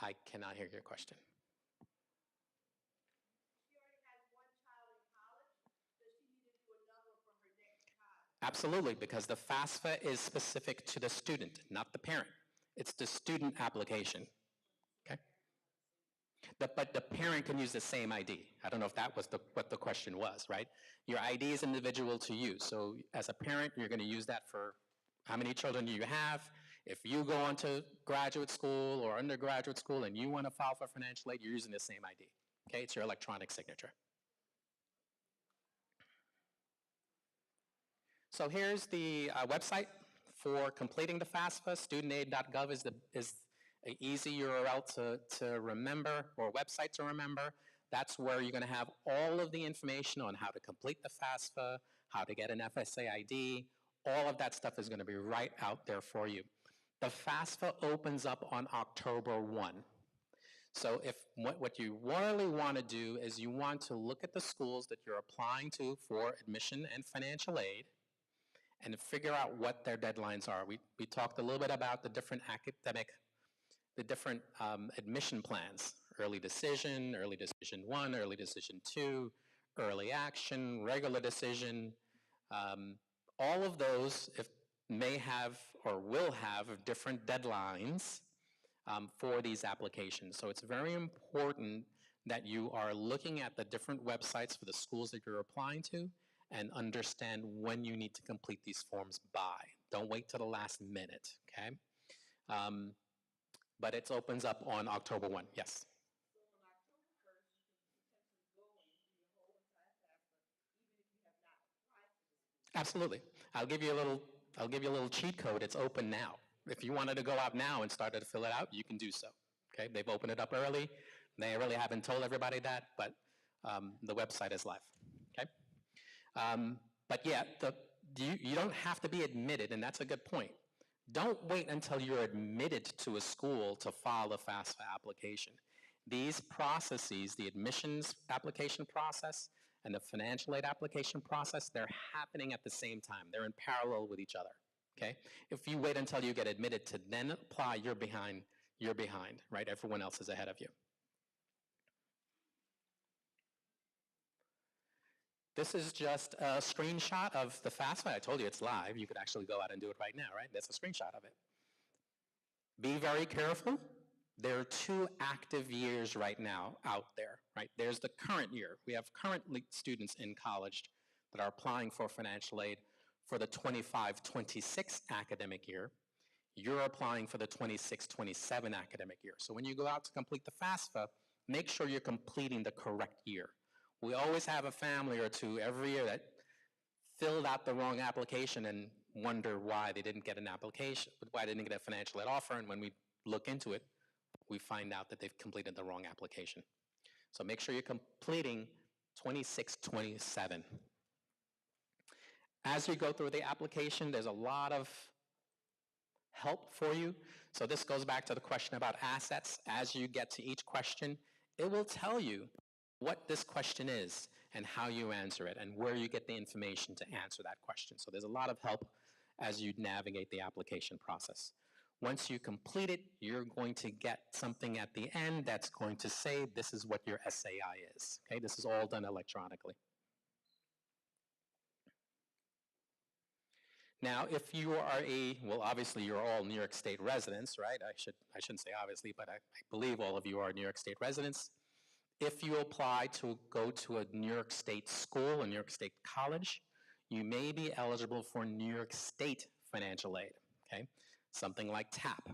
I cannot hear your question. Absolutely, because the FAFSA is specific to the student, not the parent. It's the student application, okay? But the parent can use the same ID. I don't know if that was what the question was, right? Your ID is individual to you. So as a parent, you're going to use that for how many children do you have. If you go on to graduate school or undergraduate school and you want to file for financial aid, you're using the same ID, okay? It's your electronic signature. So here's the website for completing the FAFSA. Studentaid.gov is an easy URL to remember, or website to remember. That's where you're going to have all of the information on how to complete the FAFSA, how to get an FSA ID. All of that stuff is going to be right out there for you. The FAFSA opens up on October 1. So if what you really want to do is you want to look at the schools that you're applying to for admission and financial aid and figure out what their deadlines are. We talked a little bit about the different admission plans: early decision 1, early decision 2, early action, regular decision. All of those may have or will have different deadlines for these applications. So it's very important that you are looking at the different websites for the schools that you're applying to and understand when you need to complete these forms by. Don't wait till the last minute, okay? But it opens up on October 1, yes. Absolutely. I'll give you a little cheat code. It's open now. If you wanted to go out now and start to fill it out, you can do so. Okay, they've opened it up early. They really haven't told everybody that, but the website is live. Okay, but yeah, you don't have to be admitted, and that's a good point. Don't wait until you're admitted to a school to file a FAFSA application. These processes, the admissions application process and the financial aid application process, they're happening at the same time. They're in parallel with each other, okay? If you wait until you get admitted to then apply, you're behind, right? Everyone else is ahead of you. This is just a screenshot of the FAFSA. I told you it's live. You could actually go out and do it right now, right? That's a screenshot of it. Be very careful. There are 2 active years right now out there, right? There's the current year. We have currently students in college that are applying for financial aid for the 25-26 academic year. You're applying for the 26-27 academic year. So when you go out to complete the FAFSA, make sure you're completing the correct year. We always have a family or two every year that filled out the wrong application and wonder why they didn't get an application, why they didn't get a financial aid offer, and when we look into it, we find out that they've completed the wrong application. So make sure you're completing 26-27. As you go through the application, there's a lot of help for you. So this goes back to the question about assets. As you get to each question, it will tell you what this question is and how you answer it and where you get the information to answer that question. So there's a lot of help as you navigate the application process. Once you complete it, you're going to get something at the end that's going to say this is what your SAI is. Okay, this is all done electronically. Now, if you are well, obviously you're all New York State residents, right? I shouldn't say obviously, but I believe all of you are New York State residents. If you apply to go to a New York State school, a New York State college, you may be eligible for New York State financial aid, okay? Something like TAP.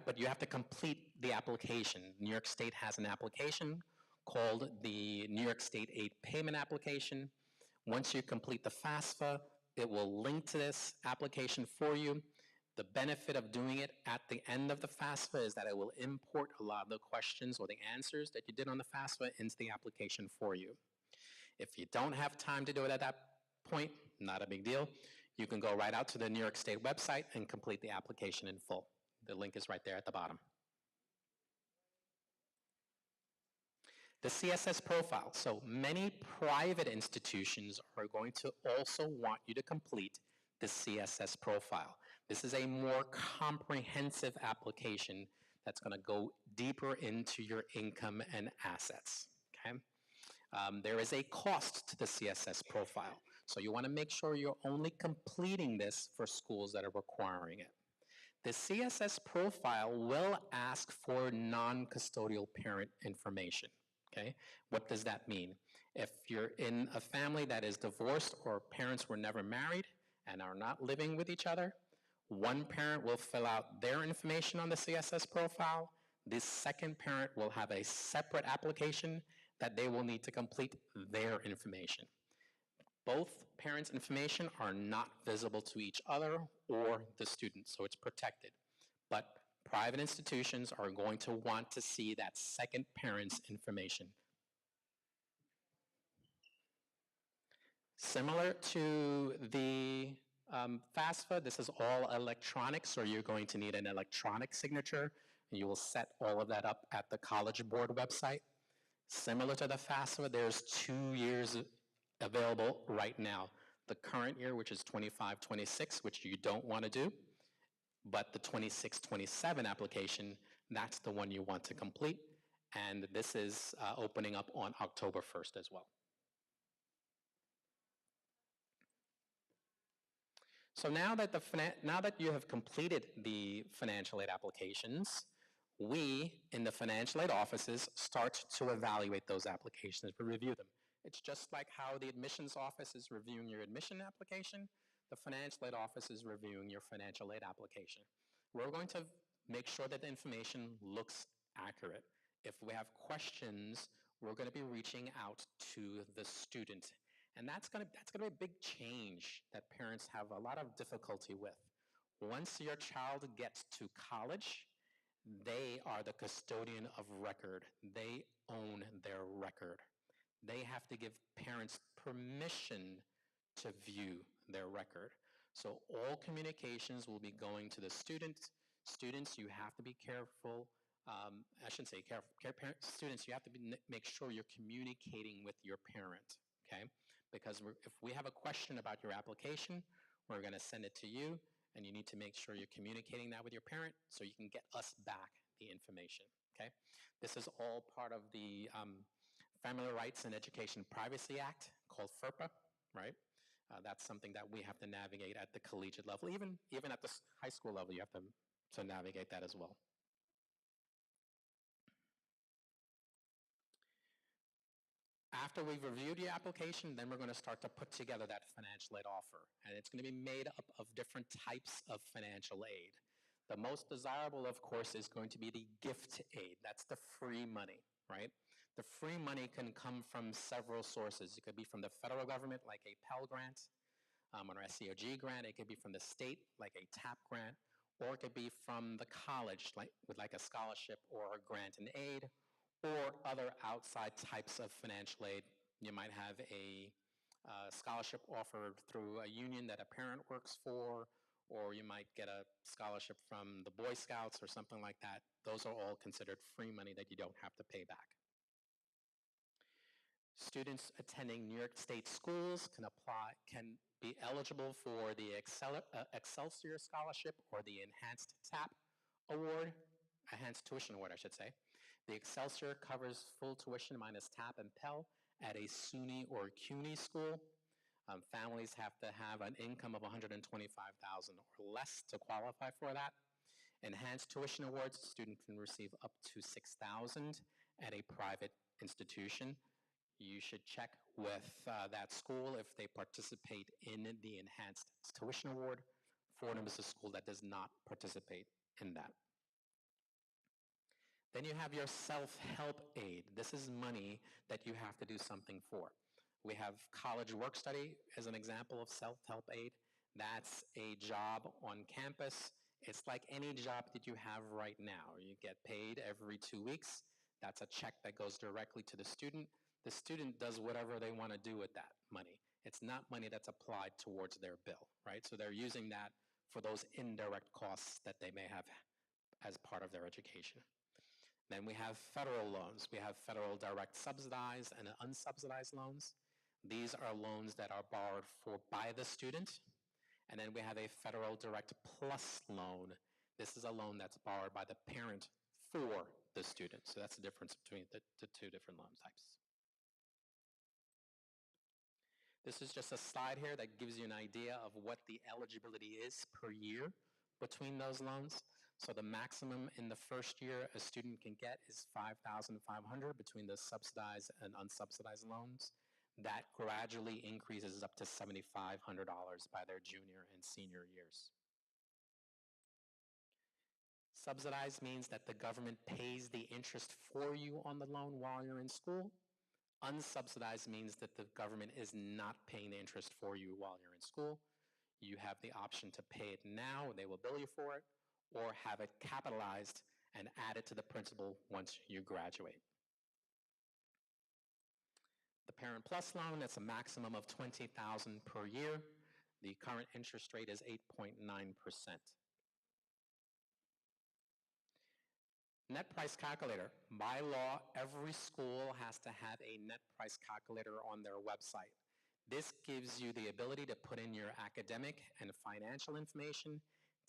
But you have to complete the application. New York State has an application called the New York State Aid Payment Application. Once you complete the FAFSA, it will link to this application for you. The benefit of doing it at the end of the FAFSA is that it will import a lot of the questions or the answers that you did on the FAFSA into the application for you. If you don't have time to do it at that point, not a big deal. You can go right out to the New York State website and complete the application in full. The link is right there at the bottom. The CSS profile. So many private institutions are going to also want you to complete the CSS profile. This is a more comprehensive application that's going to go deeper into your income and assets, okay? There is a cost to the CSS profile, so you want to make sure you're only completing this for schools that are requiring it. The CSS profile will ask for non-custodial parent information, okay? What does that mean? If you're in a family that is divorced or parents were never married and are not living with each other, one parent will fill out their information on the CSS profile. The second parent will have a separate application that they will need to complete their information. Both parents' information are not visible to each other or the student, so it's protected. But private institutions are going to want to see that second parent's information. Similar to the FAFSA, this is all electronic, so you're going to need an electronic signature You will set all of that up at the College Board website. Similar to the FAFSA, there's 2 years available right now. The current year, which is 25-26, which you don't want to do, but the 26-27 application, that's the one you want to complete. And this is opening up on October 1st as well. So now that you have completed the financial aid applications, we in the financial aid offices start to evaluate those applications, we review them. It's just like how the admissions office is reviewing your admission application, the financial aid office is reviewing your financial aid application. We're going to make sure that the information looks accurate. If we have questions, we're going to be reaching out to the student. And that's going to be a big change that parents have a lot of difficulty with. Once your child gets to college, they are the custodian of record. They own their record. They have to give parents permission to view their record. So all communications will be going to the students. Students, you have to be careful. I shouldn't say careful. Students, you have to make sure you're communicating with your parent, okay? Because if we have a question about your application, we're going to send it to you, and you need to make sure you're communicating that with your parent so you can get us back the information, okay? This is all part of the Family Rights and Education Privacy Act, called FERPA, right? That's something that we have to navigate at the collegiate level. Even at the high school level, you have to navigate that as well. After we've reviewed your application, then we're going to start to put together that financial aid offer. And it's going to be made up of different types of financial aid. The most desirable, of course, is going to be the gift aid. That's the free money, right? The free money can come from several sources. It could be from the federal government, like a Pell Grant, or SCOG grant. It could be from the state, like a TAP grant, or it could be from the college, with a scholarship or a grant and aid, or other outside types of financial aid. You might have a scholarship offered through a union that a parent works for, or you might get a scholarship from the Boy Scouts or something like that. Those are all considered free money that you don't have to pay back. Students attending New York State schools can be eligible for the Excelsior Scholarship or the Enhanced TAP Award, Enhanced Tuition Award, I should say. The Excelsior covers full tuition minus TAP and Pell at a SUNY or CUNY school. Families have to have an income of $125,000 or less to qualify for that. Enhanced Tuition Awards, a student can receive up to $6,000 at a private institution. You should check with that school if they participate in the Enhanced Tuition Award. Fordham is a school that does not participate in that. Then you have your self-help aid. This is money that you have to do something for. We have college work study as an example of self-help aid. That's a job on campus. It's like any job that you have right now. You get paid every 2 weeks. That's a check that goes directly to the student. The student does whatever they want to do with that money. It's not money that's applied towards their bill, right? So they're using that for those indirect costs that they may have as part of their education. Then we have federal loans. We have federal direct subsidized and unsubsidized loans. These are loans that are borrowed by the student. And then we have a federal direct plus loan. This is a loan that's borrowed by the parent for the student. So that's the difference between the two different loan types. This is just a slide here that gives you an idea of what the eligibility is per year between those loans. So the maximum in the first year a student can get is $5,500 between the subsidized and unsubsidized loans. That gradually increases up to $7,500 by their junior and senior years. Subsidized means that the government pays the interest for you on the loan while you're in school. Unsubsidized means that the government is not paying the interest for you while you're in school. You have the option to pay it now, they will bill you for it, or have it capitalized and added to the principal once you graduate. The Parent Plus loan, that's a maximum of $20,000 per year. The current interest rate is 8.9%. Net price calculator. By law, every school has to have a net price calculator on their website. This gives you the ability to put in your academic and financial information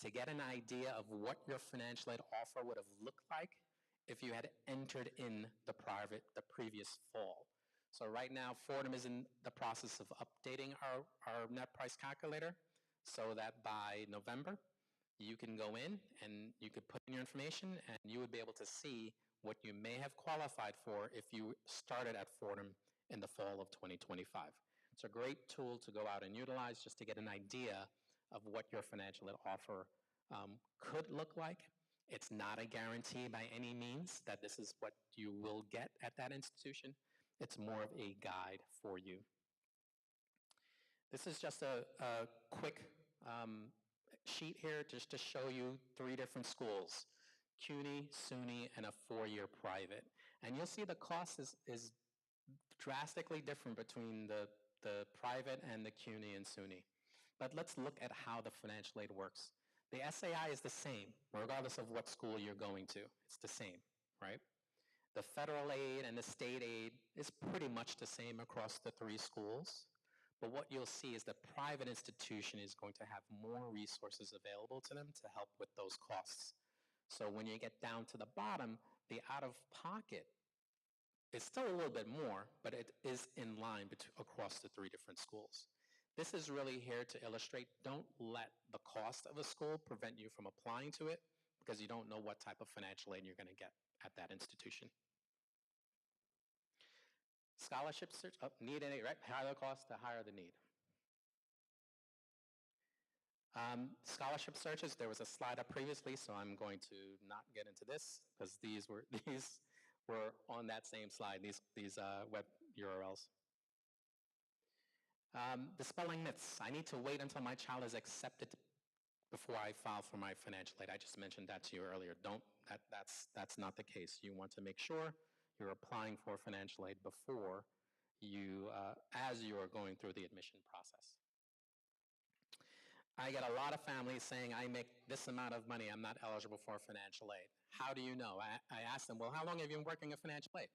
to get an idea of what your financial aid offer would have looked like if you had entered in the previous fall. So right now, Fordham is in the process of updating our net price calculator so that by November, you can go in and you could put in your information and you would be able to see what you may have qualified for if you started at Fordham in the fall of 2025. It's a great tool to go out and utilize just to get an idea of what your financial aid offer could look like. It's not a guarantee by any means that this is what you will get at that institution. It's more of a guide for you. This is just a quick sheet here just to show you 3 different schools, CUNY, SUNY, and a 4-year private. And you'll see the cost is drastically different between the private and the CUNY and SUNY. But let's look at how the financial aid works. The SAI is the same, regardless of what school you're going to. It's the same, right? The federal aid and the state aid is pretty much the same across the 3 schools. But what you'll see is the private institution is going to have more resources available to them to help with those costs. So when you get down to the bottom, the out-of-pocket is still a little bit more, but it is in line across the 3 different schools. This is really here to illustrate, don't let the cost of a school prevent you from applying to it because you don't know what type of financial aid you're going to get at that institution. Scholarship search, need and aid, right? Higher the cost, the higher the need. Scholarship searches, there was a slide up previously, so I'm going to not get into this because these were on that same slide, these web URLs. The spelling myths. I need to wait until my child is accepted before I file for my financial aid. I just mentioned that to you earlier. That's not the case. You want to make sure you're applying for financial aid before you, as you are going through the admission process. I get a lot of families saying, I make this amount of money, I'm not eligible for financial aid. How do you know? I ask them, well, how long have you been working in financial aid?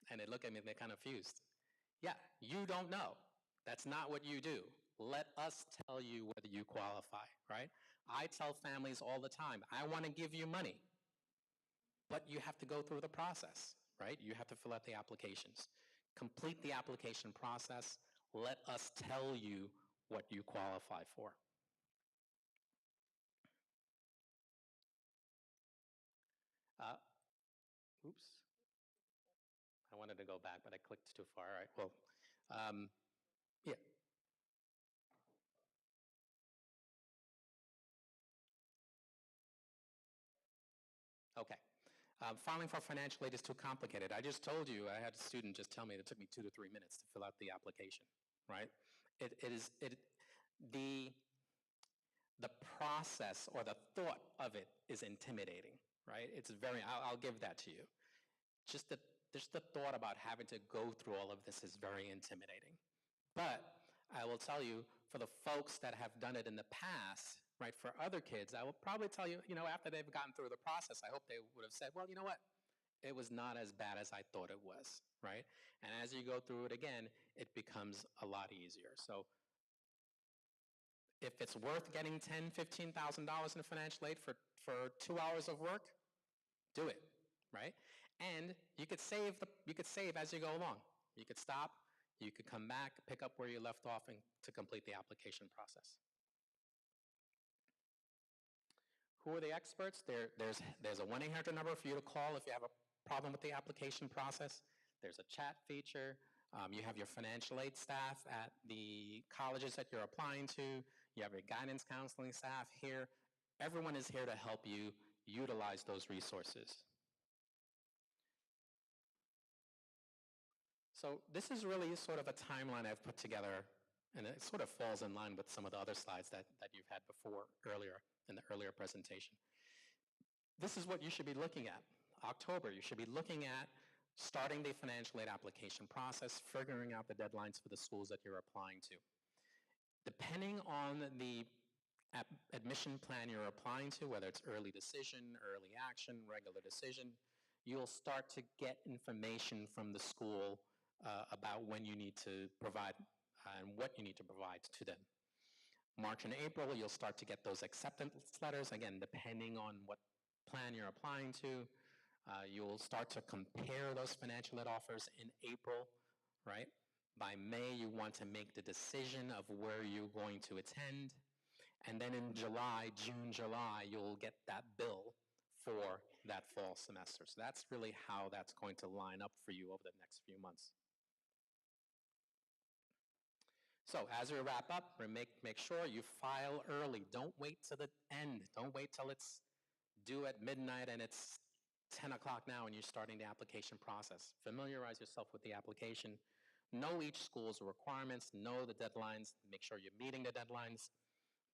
And they look at me and they're kind of confused. Yeah, you don't know. That's not what you do. Let us tell you whether you qualify, right? I tell families all the time, I want to give you money, but you have to go through the process, right? You have to fill out the applications. Complete the application process. Let us tell you what you qualify for. Oops. I wanted to go back, but I clicked too far. All right, well, yeah. Okay. Filing for financial aid is too complicated. I just told you, I had a student just tell me it took me 2 to 3 minutes to fill out the application, right? The process or the thought of it is intimidating, right? It's very, I'll give that to you. Just the thought about having to go through all of this is very intimidating. But I will tell you, for the folks that have done it in the past, right, for other kids, I will probably tell you, after they've gotten through the process, I hope they would have said, well, you know what? It was not as bad as I thought it was, right? And as you go through it again, it becomes a lot easier. So if it's worth getting $10,000, $15,000 in financial aid for 2 hours of work, do it, right? And you could save as you go along. You could stop, you could come back, pick up where you left off and to complete the application process. Who are the experts? There's a 1-800 number for you to call if you have a problem with the application process. There's a chat feature. You have your financial aid staff at the colleges that you're applying to. You have your guidance counseling staff here. Everyone is here to help you utilize those resources. So this is really sort of a timeline I've put together, and it sort of falls in line with some of the other slides that you've had before earlier in the earlier presentation. This is what you should be looking at. October, you should be looking at starting the financial aid application process, figuring out the deadlines for the schools that you're applying to. Depending on the admission plan you're applying to, whether it's early decision, early action, regular decision, you'll start to get information from the school about when you need to provide and what you need to provide to them. March and April, you'll start to get those acceptance letters, again, depending on what plan you're applying to. You'll start to compare those financial aid offers in April, right? By May, you want to make the decision of where you're going to attend. And then in June, July, you'll get that bill for that fall semester. So that's really how that's going to line up for you over the next few months. So as we wrap up, make sure you file early. Don't wait till the end. Don't wait till it's due at midnight and it's 10 o'clock now and you're starting the application process. Familiarize yourself with the application. Know each school's requirements. Know the deadlines. Make sure you're meeting the deadlines.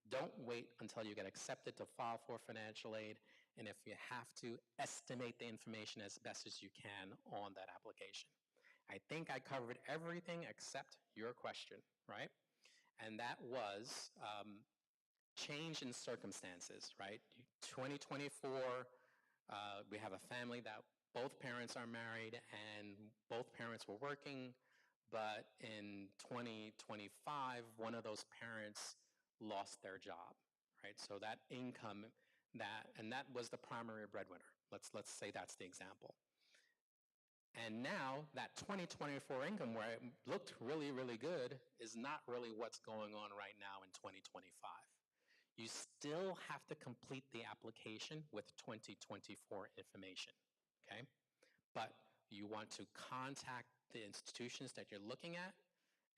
Don't wait until you get accepted to file for financial aid. And if you have to, estimate the information as best as you can on that application. I think I covered everything except your question, right? And that was change in circumstances, right? 2024, we have a family that both parents are married and both parents were working, but in 2025, one of those parents lost their job, right? So that income, that was the primary breadwinner. Let's say that's the example. And now that 2024 income where it looked really, really good is not really what's going on right now in 2025. You still have to complete the application with 2024 information, okay? But you want to contact the institutions that you're looking at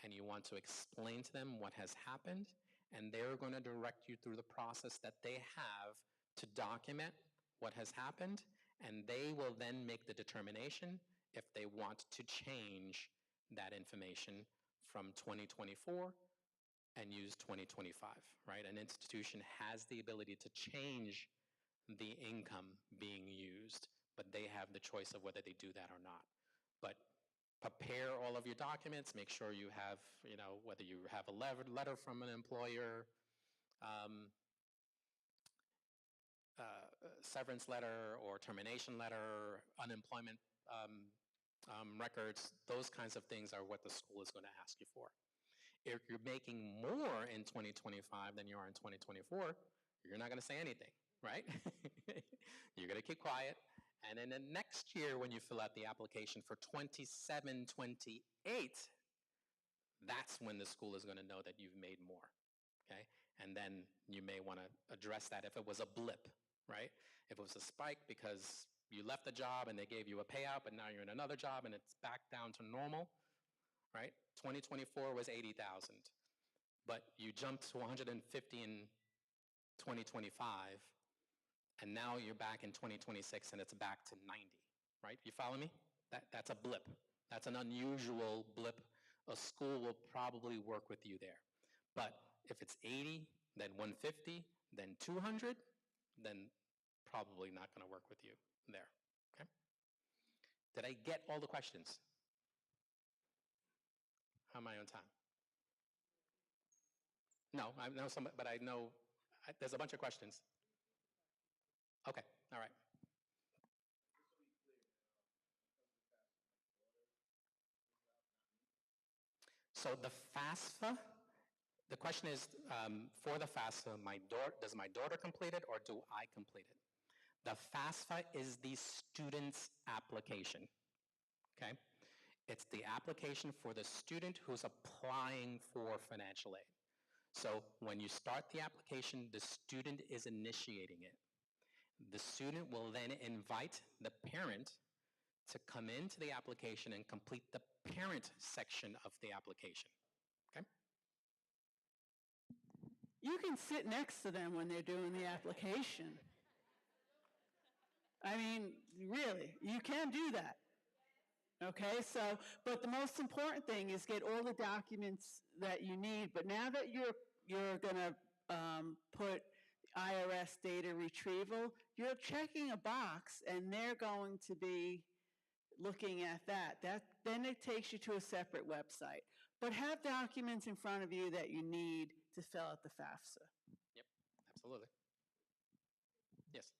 and you want to explain to them what has happened, and they're going to direct you through the process that they have to document what has happened, and they will then make the determination if they want to change that information from 2024 and use 2025, right? An institution has the ability to change the income being used, but they have the choice of whether they do that or not. But prepare all of your documents, make sure you have, whether you have a letter from an employer, severance letter or termination letter, unemployment records, those kinds of things are what the school is going to ask you for. If you're making more in 2025 than you are in 2024, you're not going to say anything, right? You're going to keep quiet. And then the next year when you fill out the application for 27, 28, that's when the school is going to know that you've made more, okay? And then you may want to address that if it was a blip, right? If it was a spike because you left the job and they gave you a payout, but now you're in another job and it's back down to normal, right? 2024 was 80,000, but you jumped to 150 in 2025, and now you're back in 2026 and it's back to 90, right? You follow me? That's a blip. That's an unusual blip. A school will probably work with you there. But if it's 80, then 150, then 200, then probably not going to work with you there, okay? Did I get all the questions? How am I on time? No, I know some, but I know there's a bunch of questions. Okay, all right. So the FAFSA, the question is, for the FAFSA, does my daughter complete it or do I complete it? The FAFSA is the student's application, okay? It's the application for the student who's applying for financial aid. So when you start the application, the student is initiating it. The student will then invite the parent to come into the application and complete the parent section of the application, okay? You can sit next to them when they're doing the application. I mean, really, you can do that. Okay, so, but the most important thing is get all the documents that you need. But now that you're gonna put IRS data retrieval, you're checking a box and they're going to be looking at that. Then it takes you to a separate website. But have documents in front of you that you need to fill out the FAFSA. Yep. Absolutely. Yes.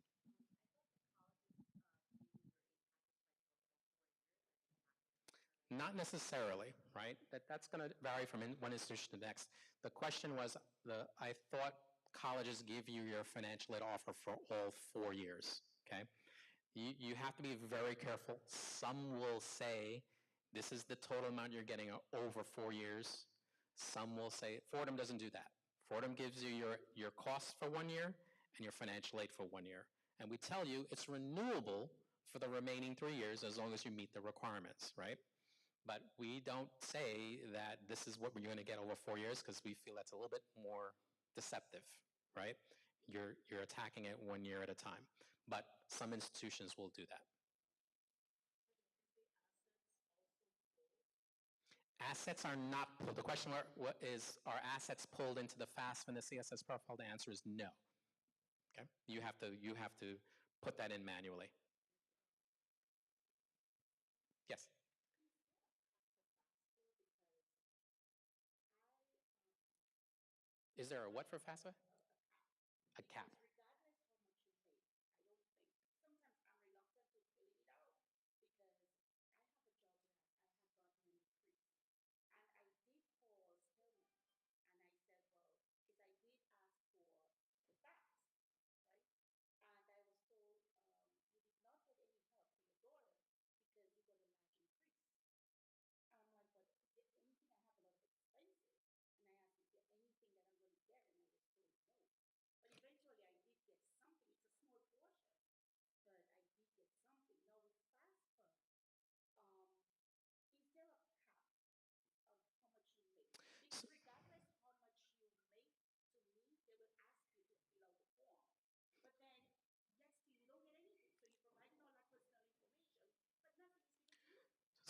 Not necessarily, right? That's going to vary from one institution to the next. The question was, I thought colleges give you your financial aid offer for all 4 years, okay? You have to be very careful. Some will say, this is the total amount you're getting over 4 years. Some will say, Fordham doesn't do that. Fordham gives you your costs for 1 year and your financial aid for 1 year. And we tell you it's renewable for the remaining 3 years as long as you meet the requirements, right? But we don't say that this is what you're going to get over 4 years because we feel that's a little bit more deceptive, right? You're attacking it 1 year at a time. But some institutions will do that. Assets are not pulled. The question is, are assets pulled into the FAFSA and the CSS profile? The answer is no. Okay, you have to put that in manually. Yes. Is there a what for FAFSA? A cap.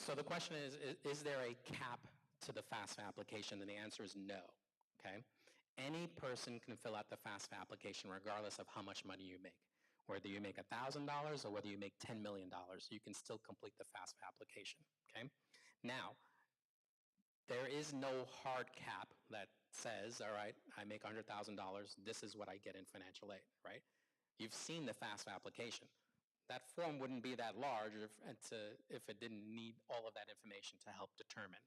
So the question is there a cap to the FAFSA application? And the answer is no, okay? Any person can fill out the FAFSA application regardless of how much money you make. Whether you make $1,000 or whether you make $10 million, you can still complete the FAFSA application, okay? Now, there is no hard cap that says, all right, I make $100,000, this is what I get in financial aid, right? You've seen the FAFSA application. That form wouldn't be that large if it didn't need all of that information to help determine.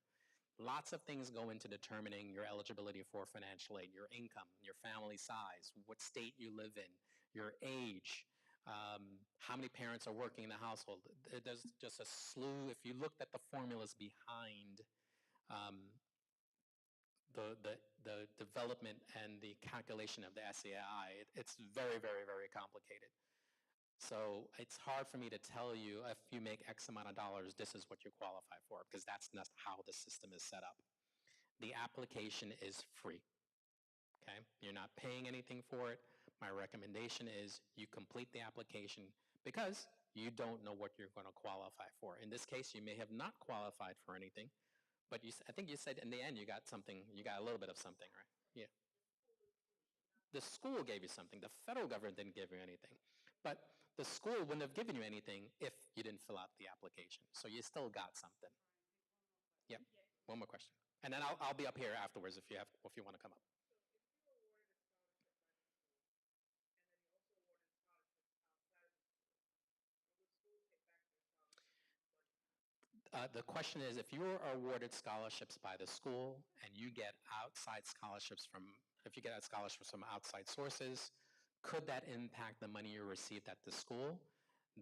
Lots of things go into determining your eligibility for financial aid, your income, your family size, what state you live in, your age, how many parents are working in the household. There's just a slew. If you looked at the formulas behind the development and the calculation of the SAI, it's very, very, very complicated. So it's hard for me to tell you if you make X amount of dollars, this is what you qualify for, because that's not how the system is set up. The application is free, okay? You're not paying anything for it. My recommendation is you complete the application because you don't know what you're going to qualify for. In this case, you may have not qualified for anything, but I think you said in the end you got something, you got a little bit of something, right? Yeah. The school gave you something. The federal government didn't give you anything. But the school wouldn't have given you anything if you didn't fill out the application. So you still got something. Yep. One more question. And then I'll be up here afterwards if you want to come up. The question is, if you are awarded scholarships by the school and you get if you get scholarships from outside sources, could that impact the money you received at the school?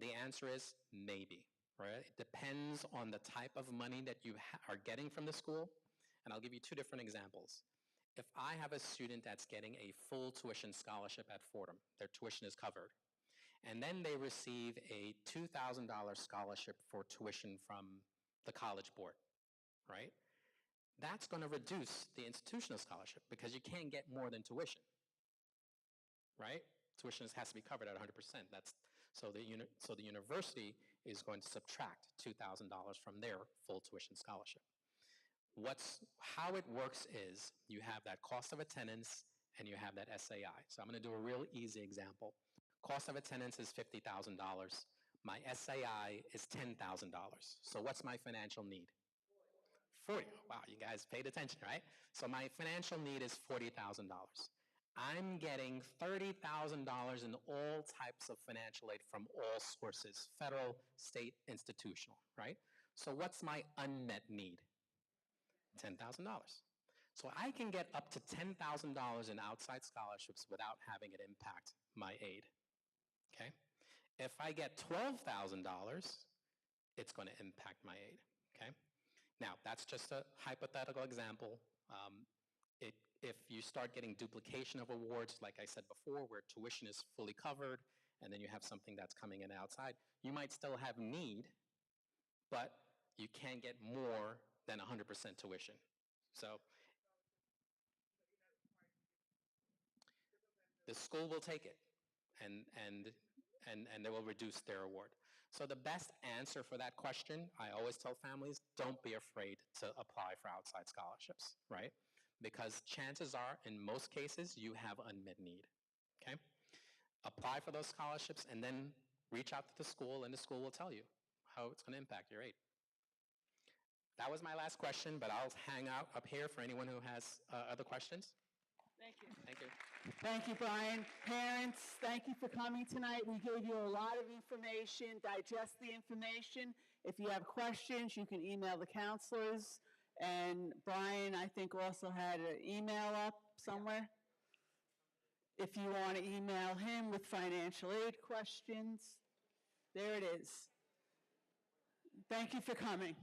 The answer is maybe, right? It depends on the type of money that you are getting from the school. And I'll give you two different examples. If I have a student that's getting a full tuition scholarship at Fordham, their tuition is covered, and then they receive a $2,000 scholarship for tuition from the college board, right? That's going to reduce the institutional scholarship because you can't get more than tuition, right? Tuition has to be covered at 100%. So the university is going to subtract $2,000 from their full tuition scholarship. How it works is you have that cost of attendance and you have that SAI. So I'm going to do a real easy example. Cost of attendance is $50,000. My SAI is $10,000. So what's my financial need? 40. Wow, you guys paid attention, right? So my financial need is $40,000. I'm getting $30,000 in all types of financial aid from all sources, federal, state, institutional, right? So what's my unmet need? $10,000. So I can get up to $10,000 in outside scholarships without having it impact my aid, okay? If I get $12,000, it's going to impact my aid, okay? Now, that's just a hypothetical example. If you start getting duplication of awards, like I said before, where tuition is fully covered, and then you have something that's coming in outside, you might still have need, but you can't get more than 100% tuition. So the school will take it, and they will reduce their award. So the best answer for that question, I always tell families, don't be afraid to apply for outside scholarships, right? Because chances are, in most cases, you have unmet need, okay? Apply for those scholarships and then reach out to the school, and the school will tell you how it's going to impact your aid. That was my last question, but I'll hang out up here for anyone who has other questions. Thank you. Thank you. Thank you, Brian. Parents, thank you for coming tonight. We gave you a lot of information. Digest the information. If you have questions, you can email the counselors. And Brian, I think, also had an email up somewhere. If you want to email him with financial aid questions, there it is. Thank you for coming.